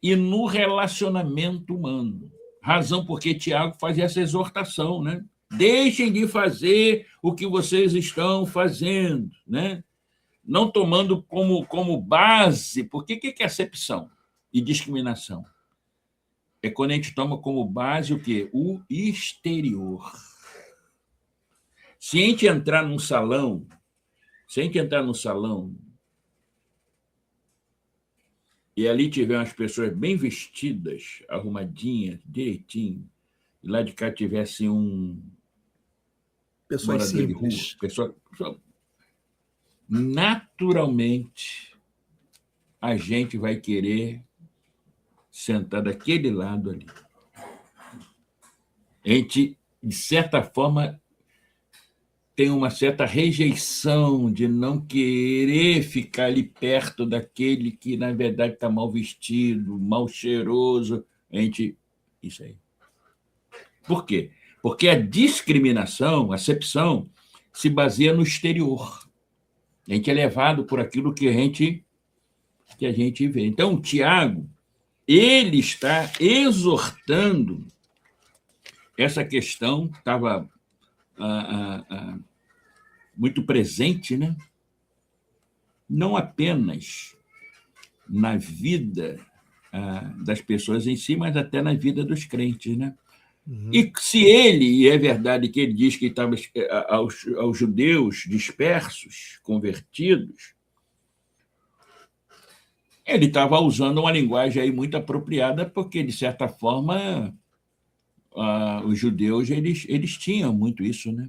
e no relacionamento humano. Razão porque Tiago fazia essa exortação, né? Deixem de fazer o que vocês estão fazendo, né? Não tomando como base. Por que é acepção e discriminação? É quando a gente toma como base o quê? O exterior. Se a gente entrar num salão, e ali tiver umas pessoas bem vestidas, arrumadinhas, direitinho, e lá de cá tivesse pessoas simples. Pessoa, naturalmente, a gente vai querer sentar daquele lado ali. A gente, de certa forma, tem uma certa rejeição de não querer ficar ali perto daquele que, na verdade, está mal vestido, mal cheiroso. Isso aí. Por quê? Porque a discriminação, a acepção, se baseia no exterior. A gente é levado por aquilo que a gente vê. Então, Tiago, ele está exortando essa questão, estava muito presente, né? Não apenas na vida das pessoas em si, mas até na vida dos crentes, né? Uhum. E se e é verdade que ele diz que estava aos judeus dispersos, convertidos, ele estava usando uma linguagem aí muito apropriada, porque, de certa forma, os judeus eles tinham muito isso, né?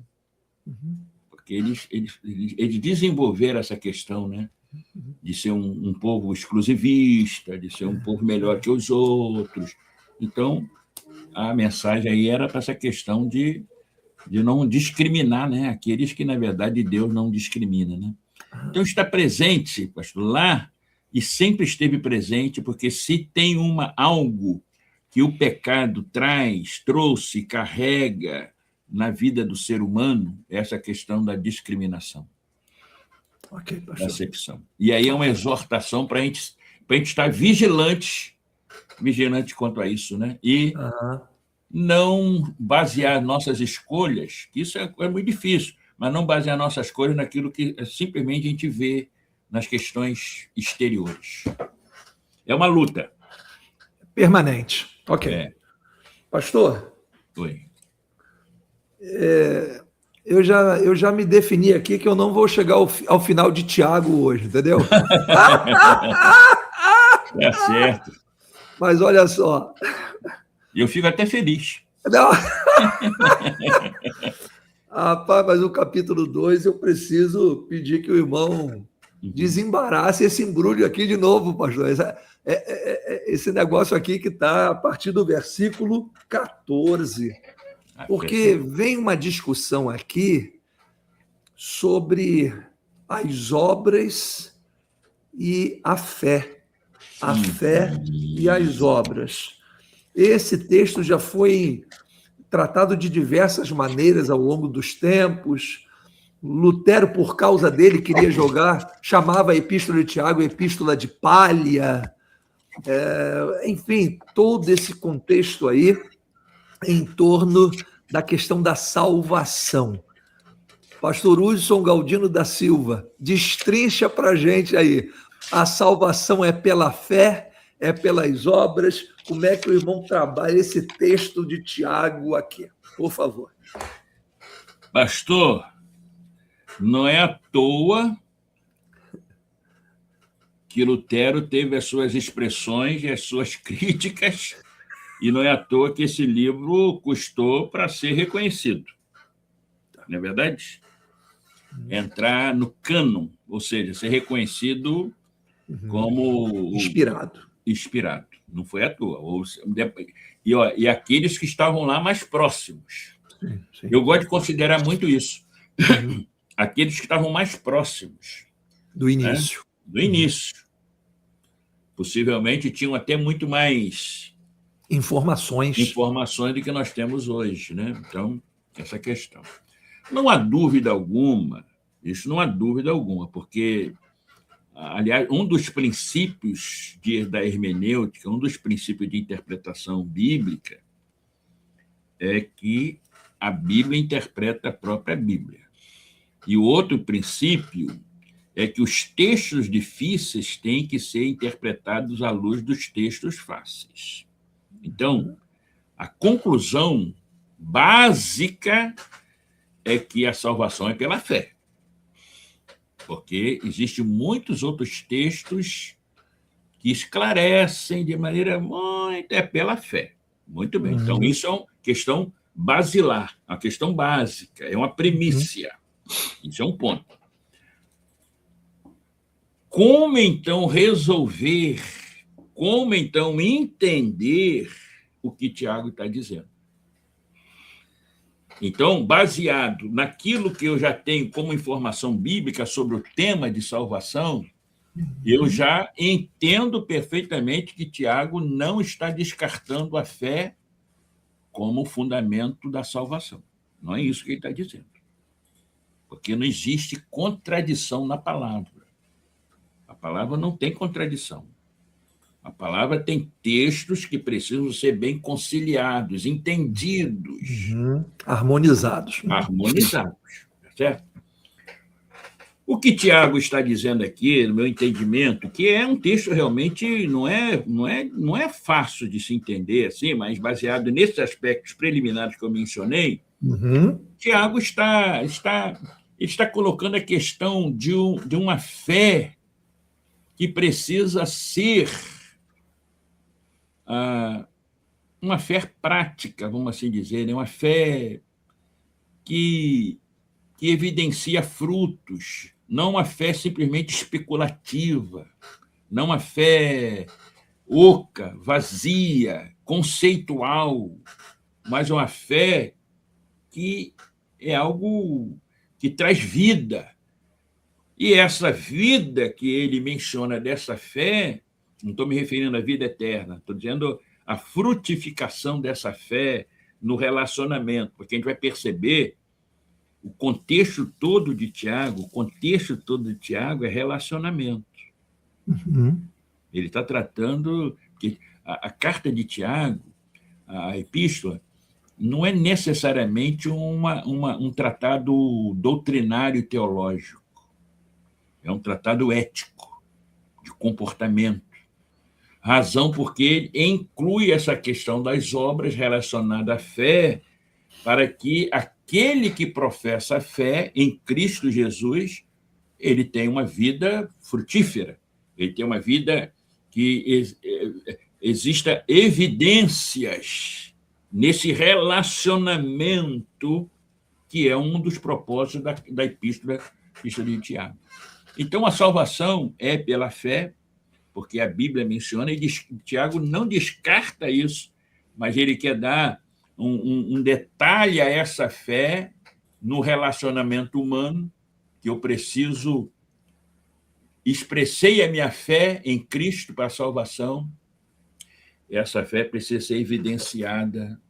Uhum. porque eles desenvolveram essa questão, né, de ser um povo exclusivista, de ser um povo melhor que os outros. Então, a mensagem aí era para essa questão de não discriminar, né, aqueles que, na verdade, Deus não discrimina, né? Então, está presente, pastor, lá, e sempre esteve presente, porque se tem algo que o pecado trouxe, carrega na vida do ser humano, é essa questão da discriminação, Ok, da pastor. acepção. E aí é uma exortação para a gente estar vigilante quanto a isso, né? E não basear nossas escolhas, que isso é muito difícil, mas não basear nossas escolhas naquilo que simplesmente a gente vê nas questões exteriores. É uma luta. Permanente. Ok. É. Pastor, Oi. eu já me defini aqui que eu não vou chegar ao final de Tiago hoje, entendeu? É certo. Mas olha só. Eu fico até feliz. Não. Rapaz, mas o capítulo 2 eu preciso pedir que o irmão desembarace esse embrulho aqui de novo, pastor. Esse negócio aqui que está a partir do versículo 14. Porque vem uma discussão aqui sobre as obras e a fé. A fé e as obras. Esse texto já foi tratado de diversas maneiras ao longo dos tempos. Lutero, por causa dele, queria chamava a Epístola de Tiago Epístola de Palha. Enfim, todo esse contexto aí em torno da questão da salvação. Pastor Hudson Galdino da Silva, destrincha para a gente aí. A salvação é pela fé, é pelas obras. Como é que o irmão trabalha esse texto de Tiago aqui? Por favor. Pastor, não é à toa que Lutero teve as suas expressões e as suas críticas, e não é à toa que esse livro custou para ser reconhecido. Não é verdade? Entrar no cânon, ou seja, ser reconhecido como inspirado. Não foi à toa. E aqueles que estavam lá mais próximos. Sim. Eu gosto de considerar muito isso. Aqueles que estavam mais próximos. Do início. Né? Do início. Possivelmente tinham até muito mais informações do que nós temos hoje, né? Então, essa questão. Não há dúvida alguma, porque, aliás, um dos princípios da hermenêutica, um dos princípios de interpretação bíblica é que a Bíblia interpreta a própria Bíblia. E o outro princípio é que os textos difíceis têm que ser interpretados à luz dos textos fáceis. Então, a conclusão básica é que a salvação é pela fé. Porque existem muitos outros textos que esclarecem de maneira muito... É pela fé. Muito bem. Então, isso é uma questão basilar, uma questão básica, é uma primícia. Isso é um ponto. Como, então, resolver, como, então, entender o que Tiago está dizendo? Então, baseado naquilo que eu já tenho como informação bíblica sobre o tema de salvação, eu já entendo perfeitamente que Tiago não está descartando a fé como fundamento da salvação. Não é isso que ele está dizendo. Porque não existe contradição na palavra. A palavra não tem contradição. A palavra tem textos que precisam ser bem conciliados, entendidos. Harmonizados. Harmonizados, certo? O que Tiago está dizendo aqui, no meu entendimento, que é um texto realmente não é fácil de se entender, assim, mas baseado nesses aspectos preliminares que eu mencionei, Tiago está colocando a questão de uma fé que precisa ser uma fé prática, vamos assim dizer, né? Uma fé que que evidencia frutos, não uma fé simplesmente especulativa, não uma fé oca, vazia, conceitual, mas uma fé que é algo que traz vida. E essa vida que ele menciona dessa fé, não estou me referindo à vida eterna, estou dizendo a frutificação dessa fé no relacionamento, porque a gente vai perceber o contexto todo de Tiago, é relacionamento. Uhum. Ele está tratando que a carta de Tiago, a epístola, não é necessariamente um tratado doutrinário teológico, é um tratado ético, de comportamento. Razão porque ele inclui essa questão das obras relacionadas à fé, para que aquele que professa a fé em Cristo Jesus, ele tenha uma vida frutífera, ele tenha uma vida que exista evidências nesse relacionamento que é um dos propósitos da epístola de Tiago. Então, a salvação é pela fé, porque a Bíblia menciona, e Tiago não descarta isso, mas ele quer dar um detalhe a essa fé no relacionamento humano, que eu preciso, expressei a minha fé em Cristo para a salvação, essa fé precisa ser evidenciada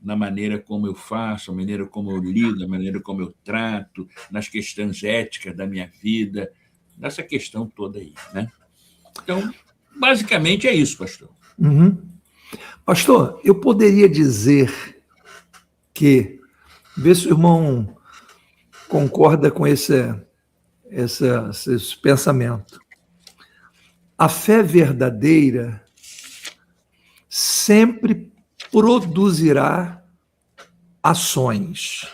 na maneira como eu faço, na maneira como eu lido, na maneira como eu trato, nas questões éticas da minha vida, nessa questão toda aí, né? Então, basicamente é isso, pastor. Uhum. Pastor, eu poderia dizer que, vê se o irmão concorda com esse pensamento. A fé verdadeira sempre produzirá ações.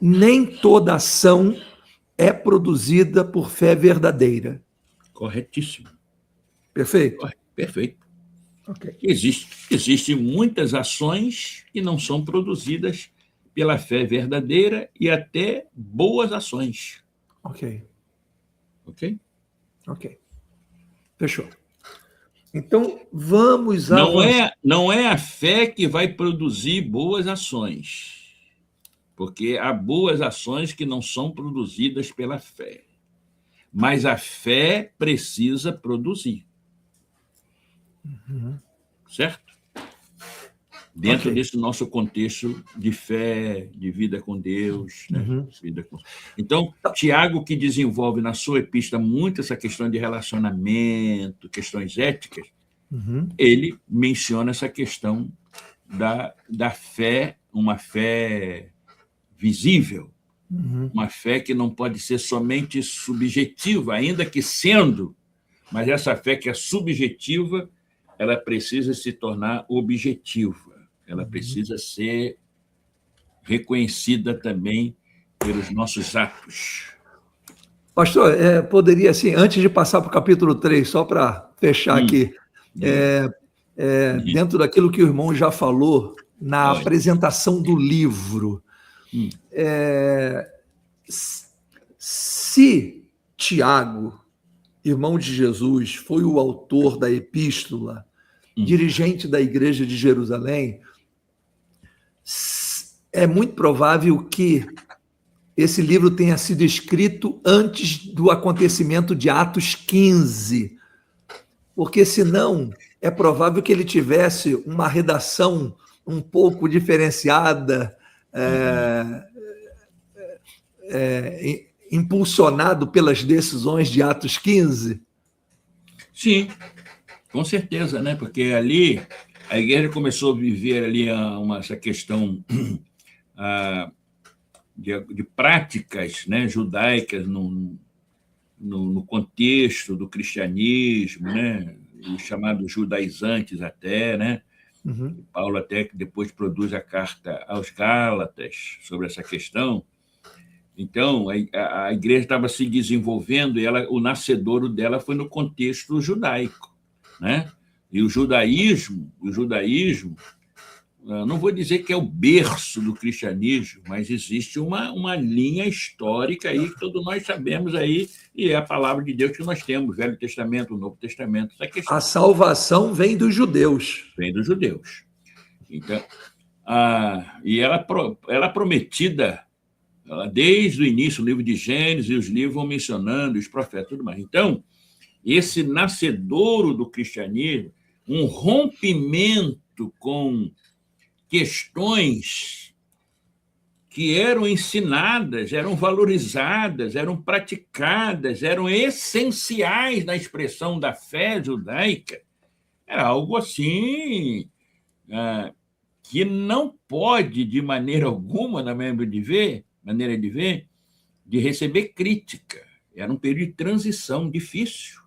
Nem toda ação é produzida por fé verdadeira. Corretíssimo. Perfeito? Perfeito. Okay. Existem muitas ações que não são produzidas pela fé verdadeira e até boas ações. Ok. Ok? Ok. Fechou. Então, vamos avançar. Não é a fé que vai produzir boas ações, porque há boas ações que não são produzidas pela fé. Mas a fé precisa produzir. Uhum. Certo? Dentro desse nosso contexto de fé, de vida com Deus. Né? Uhum. Então, Tiago, que desenvolve na sua epístola muito essa questão de relacionamento, questões éticas, ele menciona essa questão da fé, uma fé visível, uma fé que não pode ser somente subjetiva, ainda que sendo, mas essa fé que é subjetiva, ela precisa se tornar objetiva, ela precisa ser reconhecida também pelos nossos atos. Pastor, poderia, assim, antes de passar para o capítulo 3, só para fechar aqui, dentro daquilo que o irmão já falou, na apresentação do livro, se Tiago, irmão de Jesus, foi o autor da epístola, dirigente da igreja de Jerusalém, é muito provável que esse livro tenha sido escrito antes do acontecimento de Atos 15, porque senão é provável que ele tivesse uma redação um pouco diferenciada, impulsionado pelas decisões de Atos 15. Sim, com certeza, né? Porque ali a igreja começou a viver ali essa questão de práticas, né, judaicas no contexto do cristianismo, né, os chamados judaizantes até, né? Paulo até que depois produz a carta aos Gálatas sobre essa questão. Então, a igreja estava se desenvolvendo e o nascedouro dela foi no contexto judaico, né? E o judaísmo, não vou dizer que é o berço do cristianismo, mas existe uma linha histórica aí que todos nós sabemos aí, e é a palavra de Deus que nós temos, Velho Testamento, Novo Testamento. Essa questão A salvação vem dos judeus. vem dos judeus. Então, e ela prometida, desde o início, o livro de Gênesis, os livros vão mencionando, os profetas e tudo mais. Então, esse nascedouro do cristianismo, um rompimento com questões que eram ensinadas, eram valorizadas, eram praticadas, eram essenciais na expressão da fé judaica, era algo assim que não pode, de maneira alguma, na maneira de ver, de receber crítica. Era um período de transição difícil.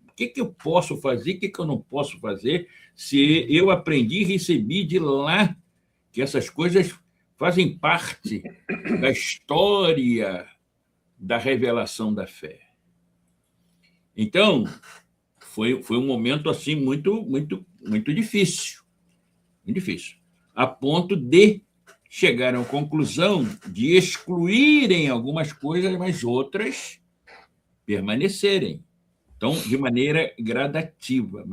O que eu posso fazer, o que eu não posso fazer, se eu aprendi e recebi de lá que essas coisas fazem parte da história da revelação da fé. Então, foi um momento assim muito, muito, muito difícil, a ponto de chegaram à conclusão de excluírem algumas coisas, mas outras permanecerem. Então, de maneira gradativa.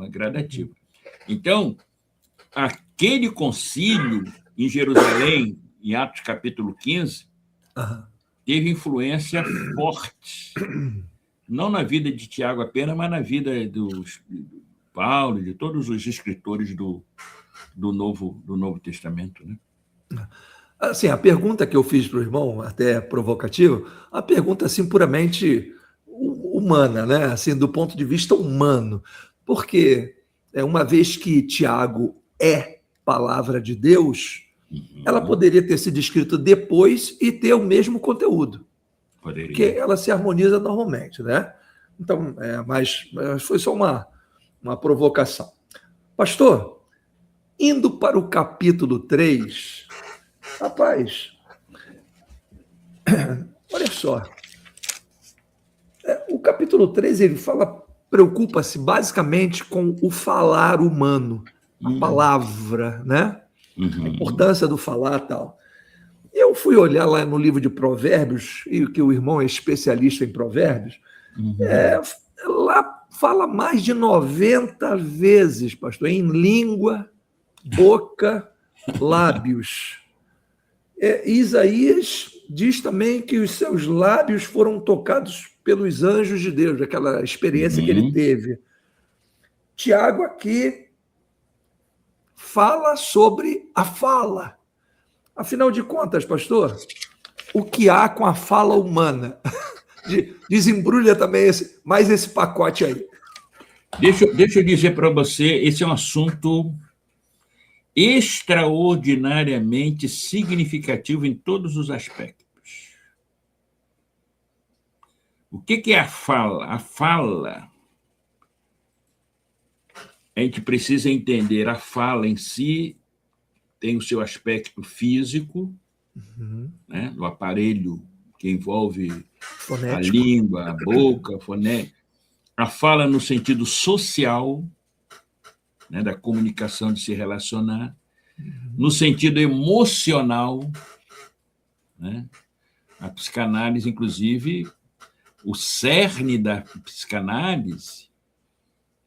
Então, aquele concílio em Jerusalém, em Atos capítulo 15, teve influência forte, não na vida de Tiago apenas, mas na vida de Paulo, de todos os escritores do Novo Testamento, né? Assim, a pergunta que eu fiz para o irmão, até provocativa, a pergunta assim puramente humana, né? Assim, do ponto de vista humano, porque uma vez que Tiago é palavra de Deus, ela poderia ter sido escrita depois e ter o mesmo conteúdo, porque ela se harmoniza normalmente, né? Então, mas foi só uma provocação. Pastor, indo para o capítulo 3, rapaz, olha só, o capítulo 3, ele preocupa-se basicamente com o falar humano, a palavra, né? A importância do falar e tal. Eu fui olhar lá no livro de Provérbios, e que o irmão é especialista em Provérbios, lá fala mais de 90 vezes, pastor, em língua, boca, lábios. Isaías diz também que os seus lábios foram tocados pelos anjos de Deus, aquela experiência que ele teve. Tiago aqui fala sobre a fala. Afinal de contas, pastor, o que há com a fala humana? Desembrulha também mais esse pacote aí. Deixa eu dizer para você, esse é um assunto extraordinariamente significativo em todos os aspectos. O que é a fala? A fala, a gente precisa entender, a fala em si tem o seu aspecto físico, né, do aparelho que envolve fonético, a língua, a boca, fonético. A fala no sentido social, né, da comunicação, de se relacionar, no sentido emocional, né? A psicanálise, inclusive, o cerne da psicanálise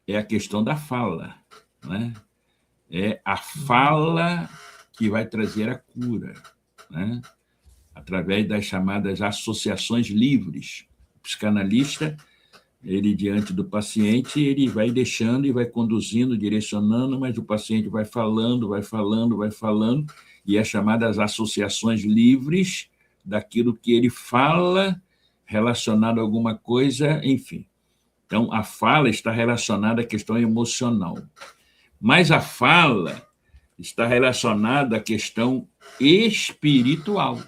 é a questão da fala, né? É a fala que vai trazer a cura, né? Através das chamadas associações livres. O psicanalista, ele, diante do paciente, ele vai deixando e vai conduzindo, direcionando, mas o paciente vai falando, e é chamadas associações livres daquilo que ele fala, relacionado a alguma coisa, enfim. Então, a fala está relacionada à questão emocional. Mas a fala está relacionada à questão espiritual.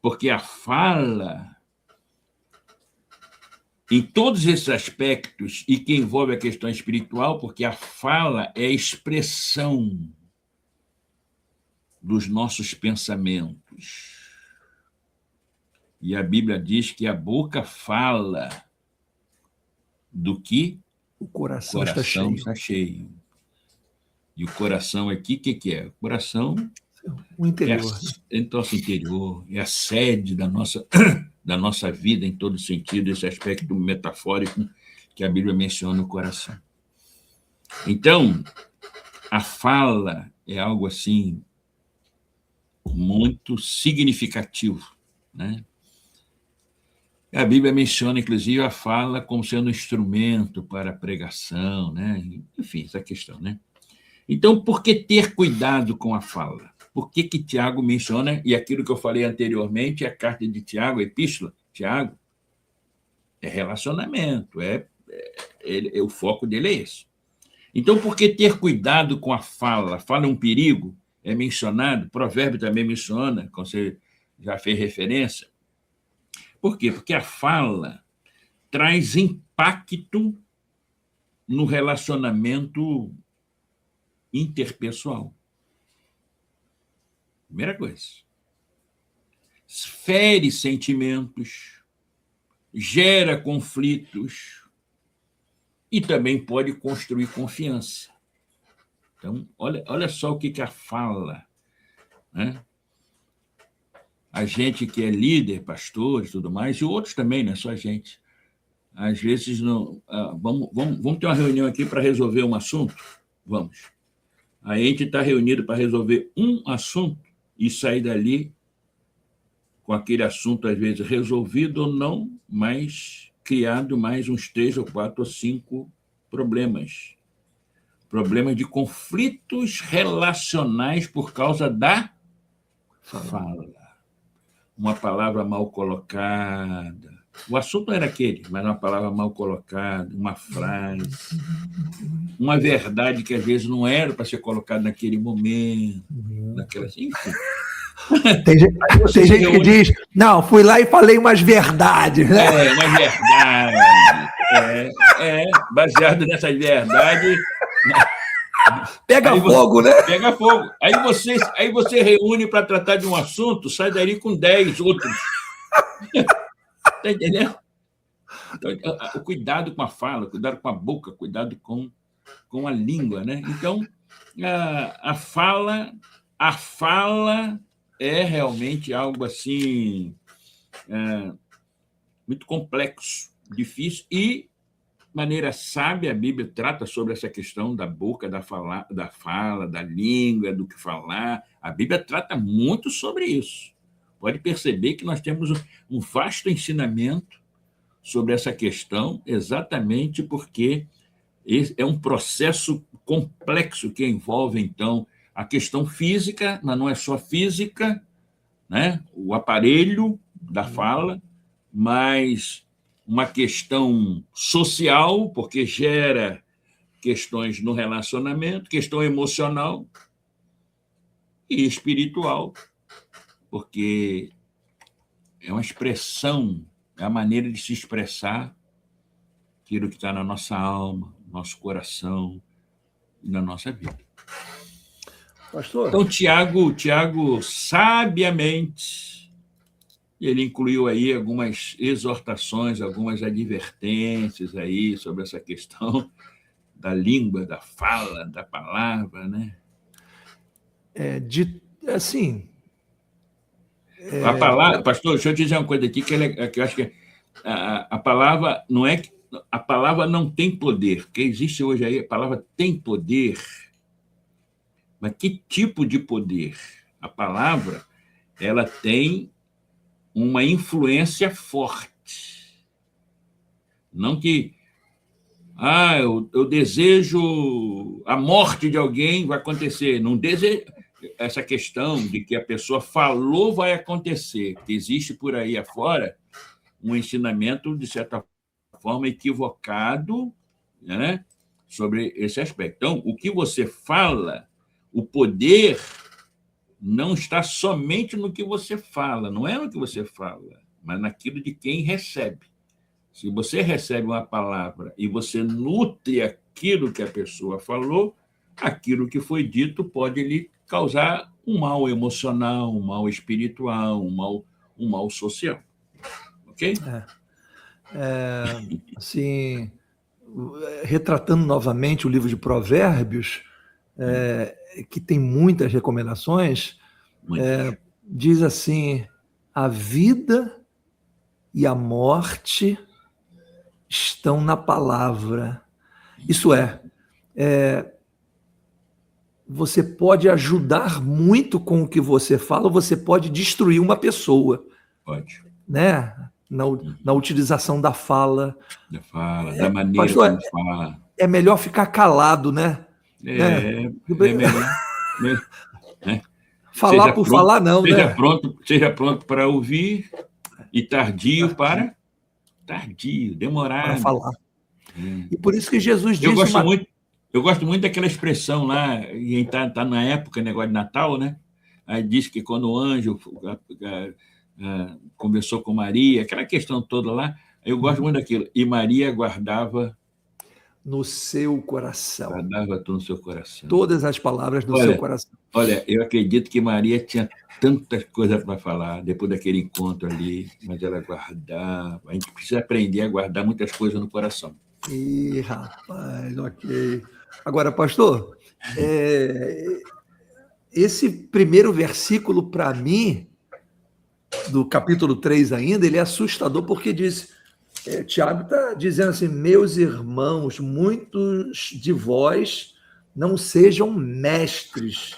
Porque a fala, em todos esses aspectos, e que envolve a questão espiritual, porque a fala é a expressão dos nossos pensamentos. E a Bíblia diz que a boca fala do que o coração está cheio. E o coração aqui, o que é? O coração O interior. é o nosso interior, é a sede da nossa vida em todo sentido, esse aspecto metafórico que a Bíblia menciona no coração. Então, a fala é algo assim muito significativo, né? A Bíblia menciona, inclusive, a fala como sendo um instrumento para a pregação, né? Enfim, essa questão, né? Então, por que ter cuidado com a fala? Por que Tiago menciona, e aquilo que eu falei anteriormente, a carta de Tiago, a epístola, Tiago, é relacionamento, o foco dele é esse. Então, por que ter cuidado com a fala? A fala é um perigo, é mencionado, Provérbio também menciona, como você já fez referência. Por quê? Porque a fala traz impacto no relacionamento interpessoal. Primeira coisa. Fere sentimentos, gera conflitos e também pode construir confiança. Então, olha só o que a fala, né? A gente que é líder, pastor e tudo mais, e outros também, não é só a gente. Às vezes, não, vamos ter uma reunião aqui para resolver um assunto? Vamos. Aí a gente está reunido para resolver um assunto e sair dali com aquele assunto, às vezes, resolvido ou não, mas criado mais uns 3 ou 4 ou 5 problemas. Problemas de conflitos relacionais por causa da fala. Uma palavra mal colocada. O assunto não era aquele, mas uma palavra mal colocada, uma frase, uma verdade que às vezes não era para ser colocada naquele momento, naquela, enfim. Tem gente que diz, não, fui lá e falei umas verdades, né? Uma verdade. Baseado nessas verdades. Pega fogo, né? Pega fogo. Aí você reúne para tratar de um assunto, sai dali com 10 outros. Está entendendo? Então, o cuidado com a fala, cuidado com a boca, cuidado com a língua, né? Então, a fala é realmente algo assim muito complexo, difícil e, de maneira sábia, a Bíblia trata sobre essa questão da boca, da fala, da língua, do que falar. A Bíblia trata muito sobre isso. Pode perceber que nós temos um vasto ensinamento sobre essa questão, exatamente porque é um processo complexo que envolve, então, a questão física, mas não é só física, né? O aparelho da fala, mas uma questão social, porque gera questões no relacionamento, questão emocional e espiritual, porque é uma expressão, é a maneira de se expressar aquilo que está na nossa alma, no nosso coração e na nossa vida. Pastor? Então, Tiago sabiamente, ele incluiu aí algumas exortações, algumas advertências aí sobre essa questão da língua, da fala, da palavra, né? A palavra, pastor, deixa eu te dizer uma coisa aqui que eu acho que a palavra não é que a palavra não tem poder, porque existe hoje aí a palavra tem poder, mas que tipo de poder? A palavra, ela tem uma influência forte. Não que eu desejo a morte de alguém, vai acontecer. Não desejo essa questão de que a pessoa falou vai acontecer, que existe por aí afora um ensinamento, de certa forma, equivocado, né, sobre esse aspecto. Então, o que você fala, o poder não está somente no que você fala, não é no que você fala, mas naquilo de quem recebe. Se você recebe uma palavra e você nutre aquilo que a pessoa falou, aquilo que foi dito pode lhe causar um mal emocional, um mal espiritual, um mal social. Ok? Assim, retratando novamente o livro de Provérbios, que tem muitas recomendações, diz assim: a vida e a morte estão na palavra. Isso você pode ajudar muito com o que você fala, ou você pode destruir uma pessoa. Pode. Né? Na utilização da fala. Da maneira pastor, como fala. É melhor ficar calado, né? É melhor. Falar seja por pronto, falar, não, Seja pronto para ouvir e tardio para... Tardio, demorado. Para falar. E por isso que Jesus disse... Eu gosto muito daquela expressão lá, e está na época, negócio de Natal, né? Aí diz que quando o anjo conversou com Maria, aquela questão toda lá, eu gosto muito daquilo. E Maria guardava... no seu coração. Guardava tudo no seu coração. Todas as palavras do seu coração. Olha, eu acredito que Maria tinha tantas coisas para falar depois daquele encontro ali, mas ela guardava. A gente precisa aprender a guardar muitas coisas no coração. Ih, rapaz, ok. Agora, pastor, esse primeiro versículo, para mim, do capítulo 3 ainda, ele é assustador, porque diz... Tiago está dizendo assim: meus irmãos, muitos de vós não sejam mestres,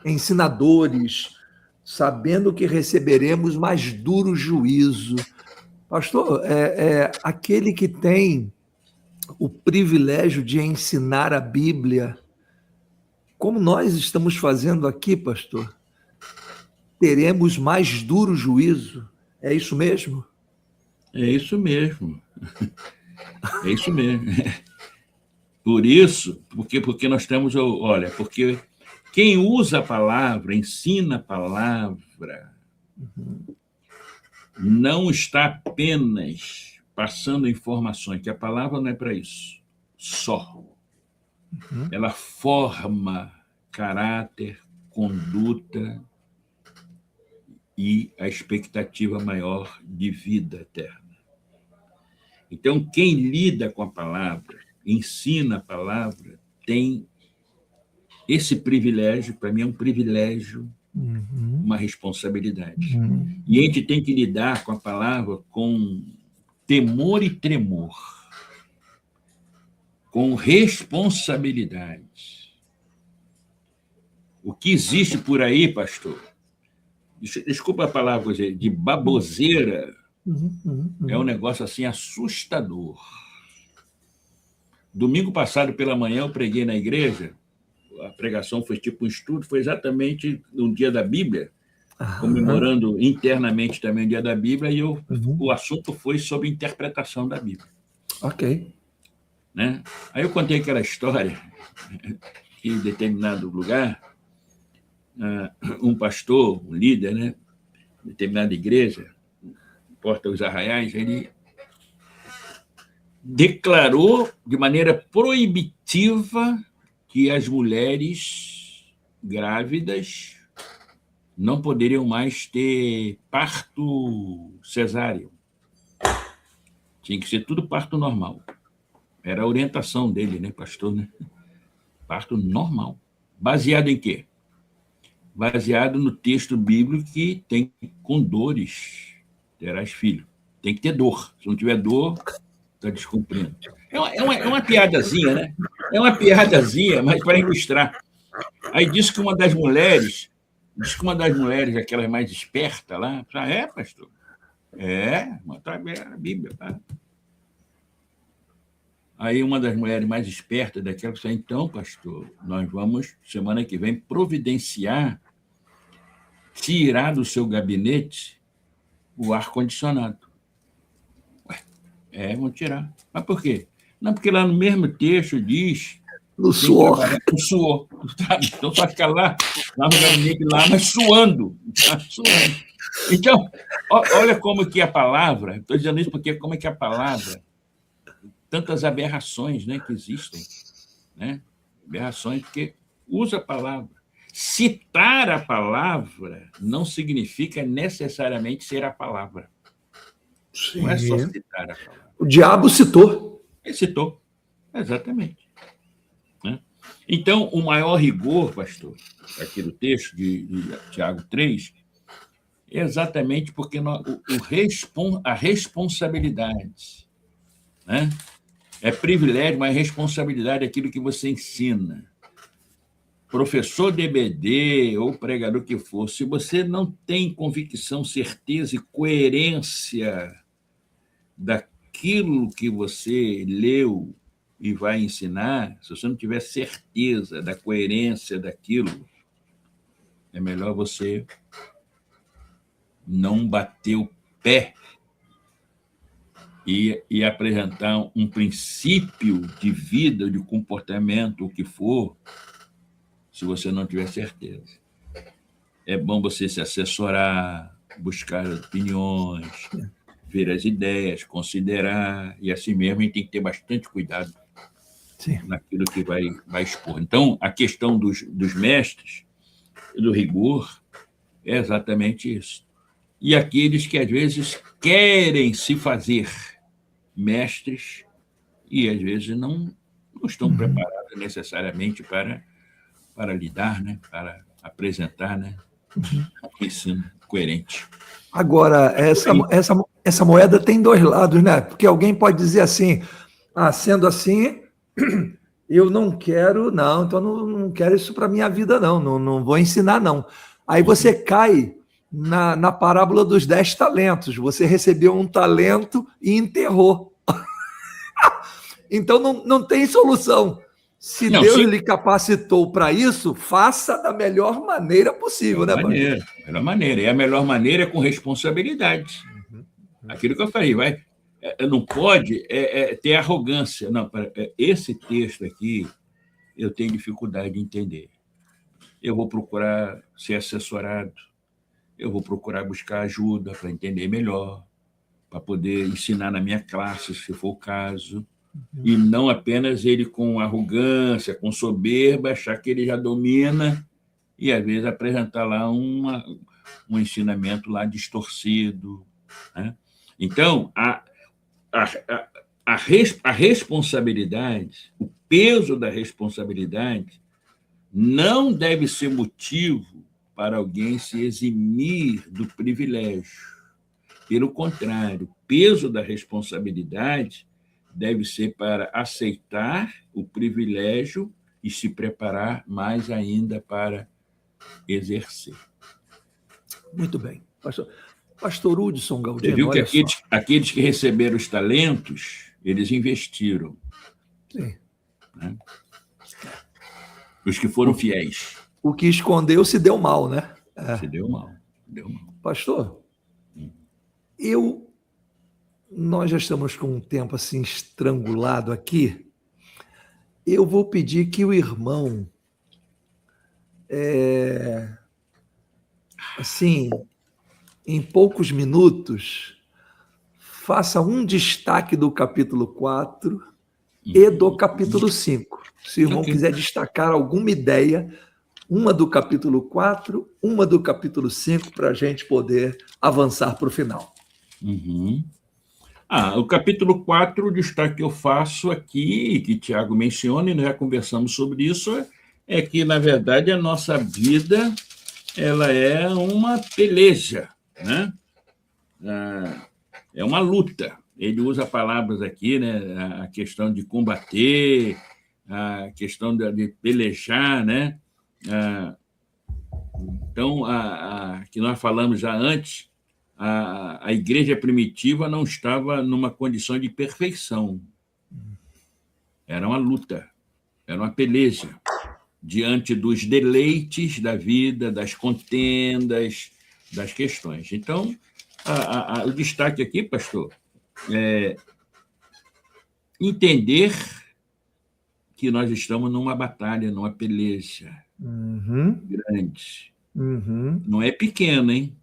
ensinadores, sabendo que receberemos mais duro juízo. Pastor, aquele que tem o privilégio de ensinar a Bíblia, como nós estamos fazendo aqui, pastor, teremos mais duro juízo. É isso mesmo? É isso mesmo. É isso mesmo. Por isso, porque nós temos... Olha, porque quem usa a palavra, ensina a palavra, não está apenas passando informações, que a palavra não é para isso, só. Ela forma caráter, conduta e a expectativa maior de vida eterna. Então, quem lida com a palavra, ensina a palavra, tem esse privilégio. Para mim é um privilégio, uma responsabilidade. E a gente tem que lidar com a palavra com temor e tremor, com responsabilidade. O que existe por aí, pastor, desculpa a palavra, de baboseira, é um negócio assim assustador. Domingo passado pela manhã eu preguei na igreja, a pregação foi tipo um estudo, foi exatamente no dia da Bíblia, comemorando internamente também o dia da Bíblia, e o assunto foi sobre interpretação da Bíblia. Ok. Né? Aí eu contei aquela história que em determinado lugar, um pastor, um líder, né, de determinada igreja, Porta dos Arraiais, ele declarou de maneira proibitiva que as mulheres grávidas não poderiam mais ter parto cesáreo. Tinha que ser tudo parto normal. Era a orientação dele, né, pastor? Né? Parto normal. Baseado em quê? Baseado no texto bíblico que tem com dores terás filho. Tem que ter dor. Se não tiver dor, está descumprindo. É uma piadazinha, né? É uma piadazinha, mas para ilustrar. Aí diz que uma das mulheres, aquelas mais espertas lá, pastor? Mas está a Bíblia, tá? Aí uma das mulheres mais espertas daquela disse: então, pastor, nós vamos, semana que vem, providenciar, tirar do seu gabinete o ar-condicionado. Vão tirar. Mas por quê? Não, porque lá no mesmo texto diz... No suor. No suor. Então, só ficar lá no gabinete, mas suando. Suando. Então, olha como que a palavra... Estou dizendo isso porque como é que a palavra... Tantas aberrações, né, que existem. Né? Aberrações, porque usa a palavra. Citar a palavra não significa necessariamente ser a palavra. Sim. Não é só citar a palavra. O diabo citou. Ele citou, exatamente. Né? Então, o maior rigor, pastor, aqui do texto de Tiago 3, é exatamente porque a responsabilidade, né? É privilégio, mas responsabilidade é aquilo que você ensina. Professor de EBD ou pregador que for, se você não tem convicção, certeza e coerência daquilo que você leu e vai ensinar, se você não tiver certeza da coerência daquilo, é melhor você não bater o pé e apresentar um princípio de vida, de comportamento, o que for, se você não tiver certeza. É bom você se assessorar, buscar opiniões, ver as ideias, considerar, e assim mesmo a gente tem que ter bastante cuidado Sim. naquilo que vai expor. Então, a questão dos mestres, do rigor, é exatamente isso. E aqueles que, às vezes, querem se fazer mestres e, às vezes, não estão preparados necessariamente para lidar, né? Para apresentar, né? Um ensino coerente. Agora, essa moeda tem dois lados, né? Porque alguém pode dizer assim, sendo assim, eu não quero, não, então não quero isso para minha vida, não vou ensinar, não. Aí você cai na parábola dos 10 talentos. Você recebeu um talento e enterrou. Então não tem solução. Se Não, Deus sim, lhe capacitou para isso, faça da melhor maneira possível, né, pastor? melhor maneira. E a melhor maneira é com responsabilidade. Aquilo que eu falei, não pode ter arrogância. Não, esse texto aqui eu tenho dificuldade de entender. Eu vou procurar ser assessorado, eu vou procurar buscar ajuda para entender melhor, para poder ensinar na minha classe, se for o caso, e não apenas ele com arrogância, com soberba, achar que ele já domina e, às vezes, apresentar lá um ensinamento lá distorcido, né? Então, a responsabilidade, o peso da responsabilidade não deve ser motivo para alguém se eximir do privilégio. Pelo contrário, o peso da responsabilidade deve ser para aceitar o privilégio e se preparar mais ainda para exercer. Muito bem. Pastor Hudson Você Galdino, viu que olha só. aqueles que receberam os talentos, eles investiram. Sim. Né? Os que foram fiéis. O que escondeu se deu mal, né? Se deu mal. Deu mal. Pastor, nós já estamos com um tempo assim estrangulado aqui. Eu vou pedir que o irmão, assim, em poucos minutos, faça um destaque do capítulo 4 e do capítulo 5. Se o irmão quiser destacar alguma ideia, uma do capítulo 4, uma do capítulo 5, para a gente poder avançar para o final. O capítulo 4, o destaque que eu faço aqui, que Tiago menciona, e nós já conversamos sobre isso, é que, na verdade, a nossa vida ela é uma peleja, né? É uma luta. Ele usa palavras aqui, né? A questão de combater, a questão de pelejar, né? Então, que nós falamos já antes, a igreja primitiva não estava numa condição de perfeição. Era uma luta, era uma peleja diante dos deleites da vida, das contendas, das questões. Então, o destaque aqui, pastor, é entender que nós estamos numa batalha, numa peleja grande. Não é pequena, hein?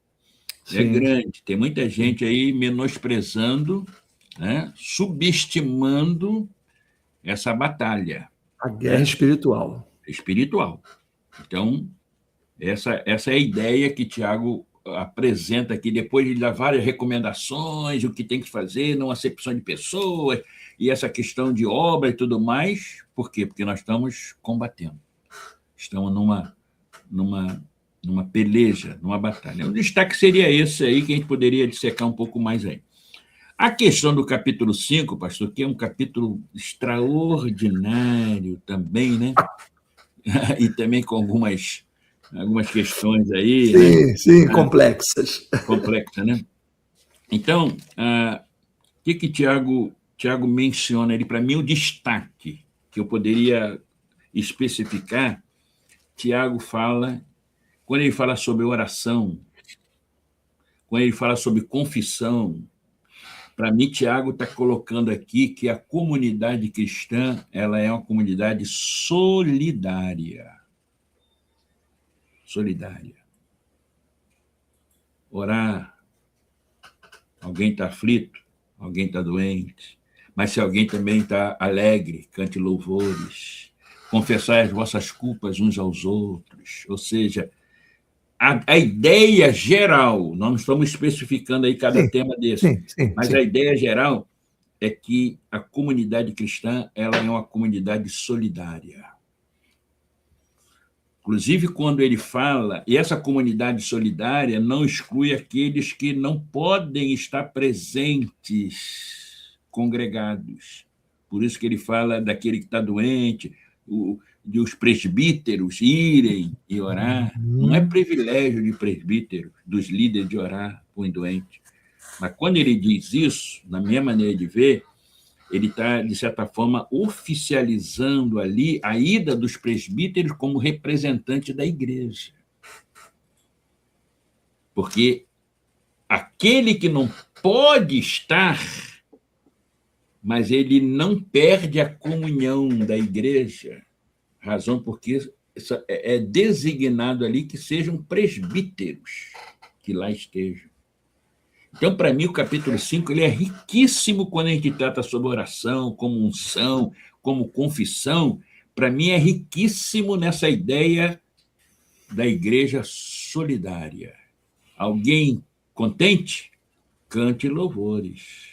É grande. Tem muita gente aí menosprezando, né? Subestimando essa batalha. A guerra espiritual. Espiritual. Então, essa é a ideia que Tiago apresenta aqui, depois de dar várias recomendações, o que tem que fazer, não acepção de pessoas, e essa questão de obra e tudo mais. Por quê? Porque nós estamos combatendo. Estamos numa peleja, numa batalha. O destaque seria esse aí, que a gente poderia dissecar um pouco mais aí. A questão do capítulo 5, pastor, que é um capítulo extraordinário também, né? E também com algumas questões aí, sim, né? Sim, complexas. Complexa, né? Então, o que Tiago menciona ali? Para mim, o destaque que eu poderia especificar, Tiago fala, quando ele fala sobre oração, quando ele fala sobre confissão, para mim, Tiago está colocando aqui que a comunidade cristã ela é uma comunidade solidária. Solidária. Orar. Alguém está aflito, alguém está doente, mas se alguém também está alegre, cante louvores. Confessai as vossas culpas uns aos outros. Ou seja, a ideia geral, nós não estamos especificando aí cada tema desse, mas a ideia geral é que a comunidade cristã ela é uma comunidade solidária. Inclusive, quando ele fala, e essa comunidade solidária não exclui aqueles que não podem estar presentes, congregados. Por isso que ele fala daquele que está doente, de os presbíteros irem e orar. Não é privilégio de presbíteros, dos líderes de orar por um doente. Mas quando ele diz isso, na minha maneira de ver, ele está, de certa forma, oficializando ali a ida dos presbíteros como representante da igreja. Porque aquele que não pode estar, mas ele não perde a comunhão da igreja, razão porque é designado ali que sejam presbíteros que lá estejam. Então, para mim, o capítulo 5 ele é riquíssimo quando a gente trata sobre oração, como unção, como confissão. Para mim, é riquíssimo nessa ideia da igreja solidária. Alguém contente? Cante louvores.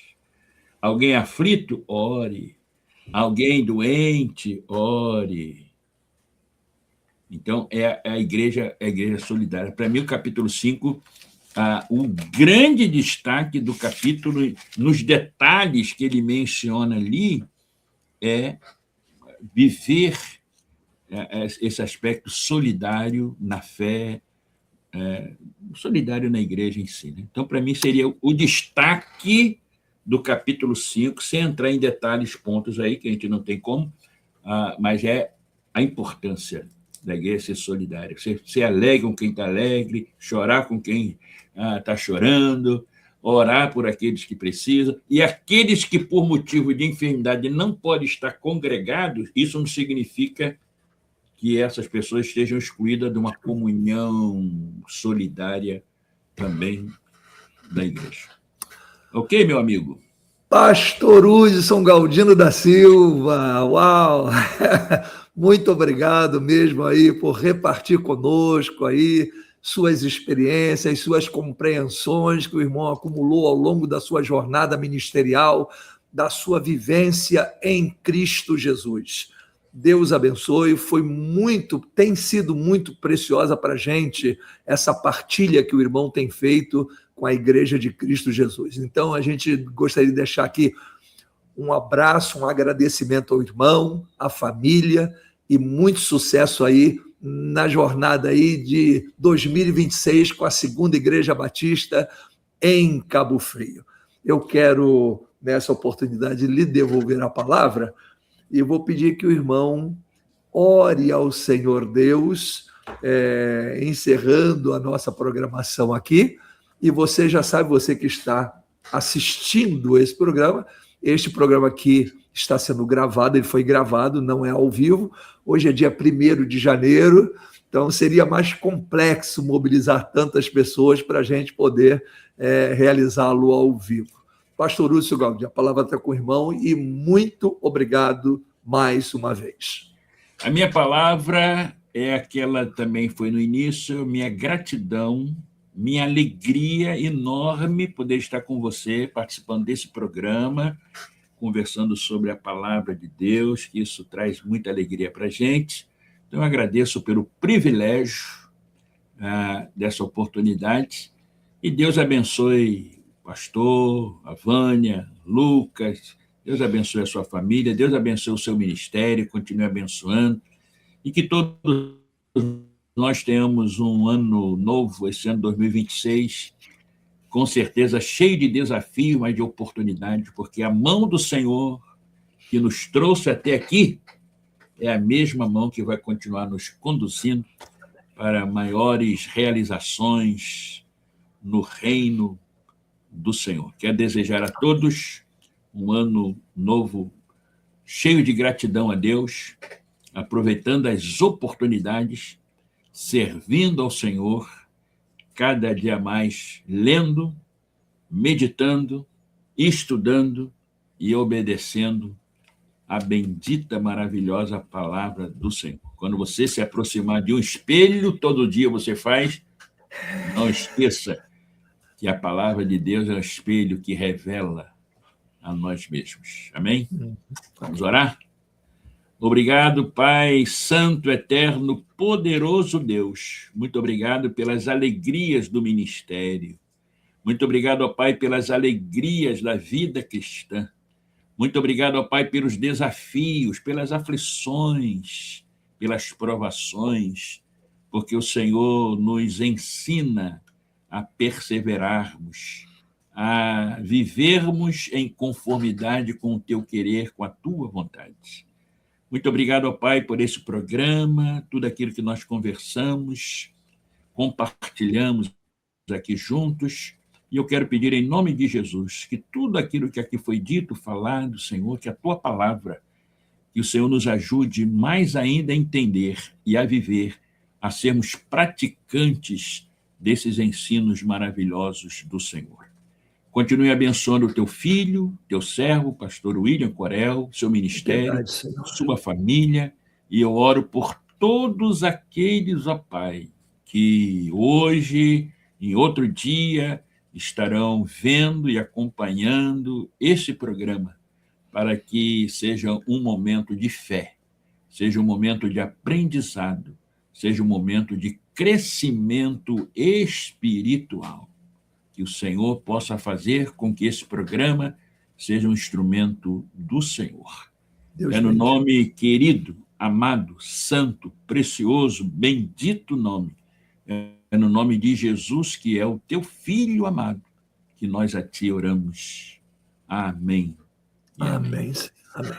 Alguém aflito? Ore. Alguém doente? Ore. Então, é a igreja solidária. Para mim, o capítulo 5... o grande destaque do capítulo, nos detalhes que ele menciona ali, é viver esse aspecto solidário na fé, solidário na igreja em si. Né? Então, para mim, seria o destaque do capítulo 5, sem entrar em detalhes, pontos aí, que a gente não tem como, mas é a importância da igreja ser solidária. Ser alegre com quem está alegre, chorar com quem está chorando, orar por aqueles que precisam, e aqueles que, por motivo de enfermidade, não podem estar congregados, isso não significa que essas pessoas estejam excluídas de uma comunhão solidária também da igreja. Ok, meu amigo? Pastor Hudson Galdino da Silva, uau! Muito obrigado mesmo aí por repartir conosco aí suas experiências, suas compreensões que o irmão acumulou ao longo da sua jornada ministerial, da sua vivência em Cristo Jesus. Deus abençoe, tem sido muito preciosa para a gente essa partilha que o irmão tem feito com a Igreja de Cristo Jesus. Então, a gente gostaria de deixar aqui um abraço, um agradecimento ao irmão, à família, e muito sucesso aí na jornada aí de 2026 com a Segunda Igreja Batista em Cabo Frio. Eu quero, nessa oportunidade, lhe devolver a palavra e vou pedir que o irmão ore ao Senhor Deus, encerrando a nossa programação aqui. E você já sabe, você que está assistindo esse programa, este programa aqui está sendo gravado, ele foi gravado, não é ao vivo. Hoje é dia 1º de janeiro, então seria mais complexo mobilizar tantas pessoas para a gente poder realizá-lo ao vivo. Pastor Hudson Galdino, a palavra está com o irmão e muito obrigado mais uma vez. A minha palavra é aquela também foi no início, minha gratidão minha alegria enorme poder estar com você, participando desse programa, conversando sobre a palavra de Deus, que isso traz muita alegria para a gente. Então, eu agradeço pelo privilégio dessa oportunidade, e Deus abençoe o pastor, a Vânia, Lucas, Deus abençoe a sua família, Deus abençoe o seu ministério, continue abençoando, e que todos nós tenhamos um ano novo, esse ano 2026, com certeza cheio de desafio, mas de oportunidade, porque a mão do Senhor que nos trouxe até aqui é a mesma mão que vai continuar nos conduzindo para maiores realizações no reino do Senhor. Quero desejar a todos um ano novo cheio de gratidão a Deus, aproveitando as oportunidades, servindo ao Senhor, cada dia mais lendo, meditando, estudando e obedecendo a bendita, maravilhosa palavra do Senhor. Quando você se aproximar de um espelho, todo dia você faz, não esqueça que a palavra de Deus é um espelho que revela a nós mesmos. Amém? Vamos orar? Obrigado, Pai Santo, Eterno, Poderoso Deus. Muito obrigado pelas alegrias do ministério. Muito obrigado, ó Pai, pelas alegrias da vida cristã. Muito obrigado, ó Pai, pelos desafios, pelas aflições, pelas provações, porque o Senhor nos ensina a perseverarmos, a vivermos em conformidade com o teu querer, com a tua vontade. Muito obrigado, ó Pai, por esse programa, tudo aquilo que nós conversamos, compartilhamos aqui juntos, e eu quero pedir em nome de Jesus que tudo aquilo que aqui foi dito, falado, Senhor, que a tua palavra, que o Senhor nos ajude mais ainda a entender e a viver, a sermos praticantes desses ensinos maravilhosos do Senhor. Continue abençoando o teu filho, teu servo, pastor William Corel, seu ministério, Verdade, sua família, e eu oro por todos aqueles, ó Pai, que hoje, em outro dia, estarão vendo e acompanhando esse programa, para que seja um momento de fé, seja um momento de aprendizado, seja um momento de crescimento espiritual. Que o Senhor possa fazer com que esse programa seja um instrumento do Senhor. Deus É no bendiga. nome querido, amado, santo, precioso, bendito nome, é no nome de Jesus, que é o teu Filho amado, que nós a ti oramos. Amém. Amém, Senhor. Amém.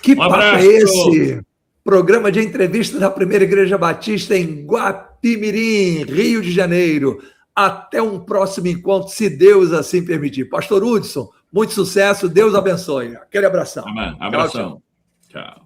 Que Um papo abraço. é esse? Programa de entrevista da Primeira Igreja Batista em Guapimirim, Rio de Janeiro. Até um próximo encontro, se Deus assim permitir. Pastor Hudson, muito sucesso, Deus abençoe. Aquele abração. Abração. Tchau.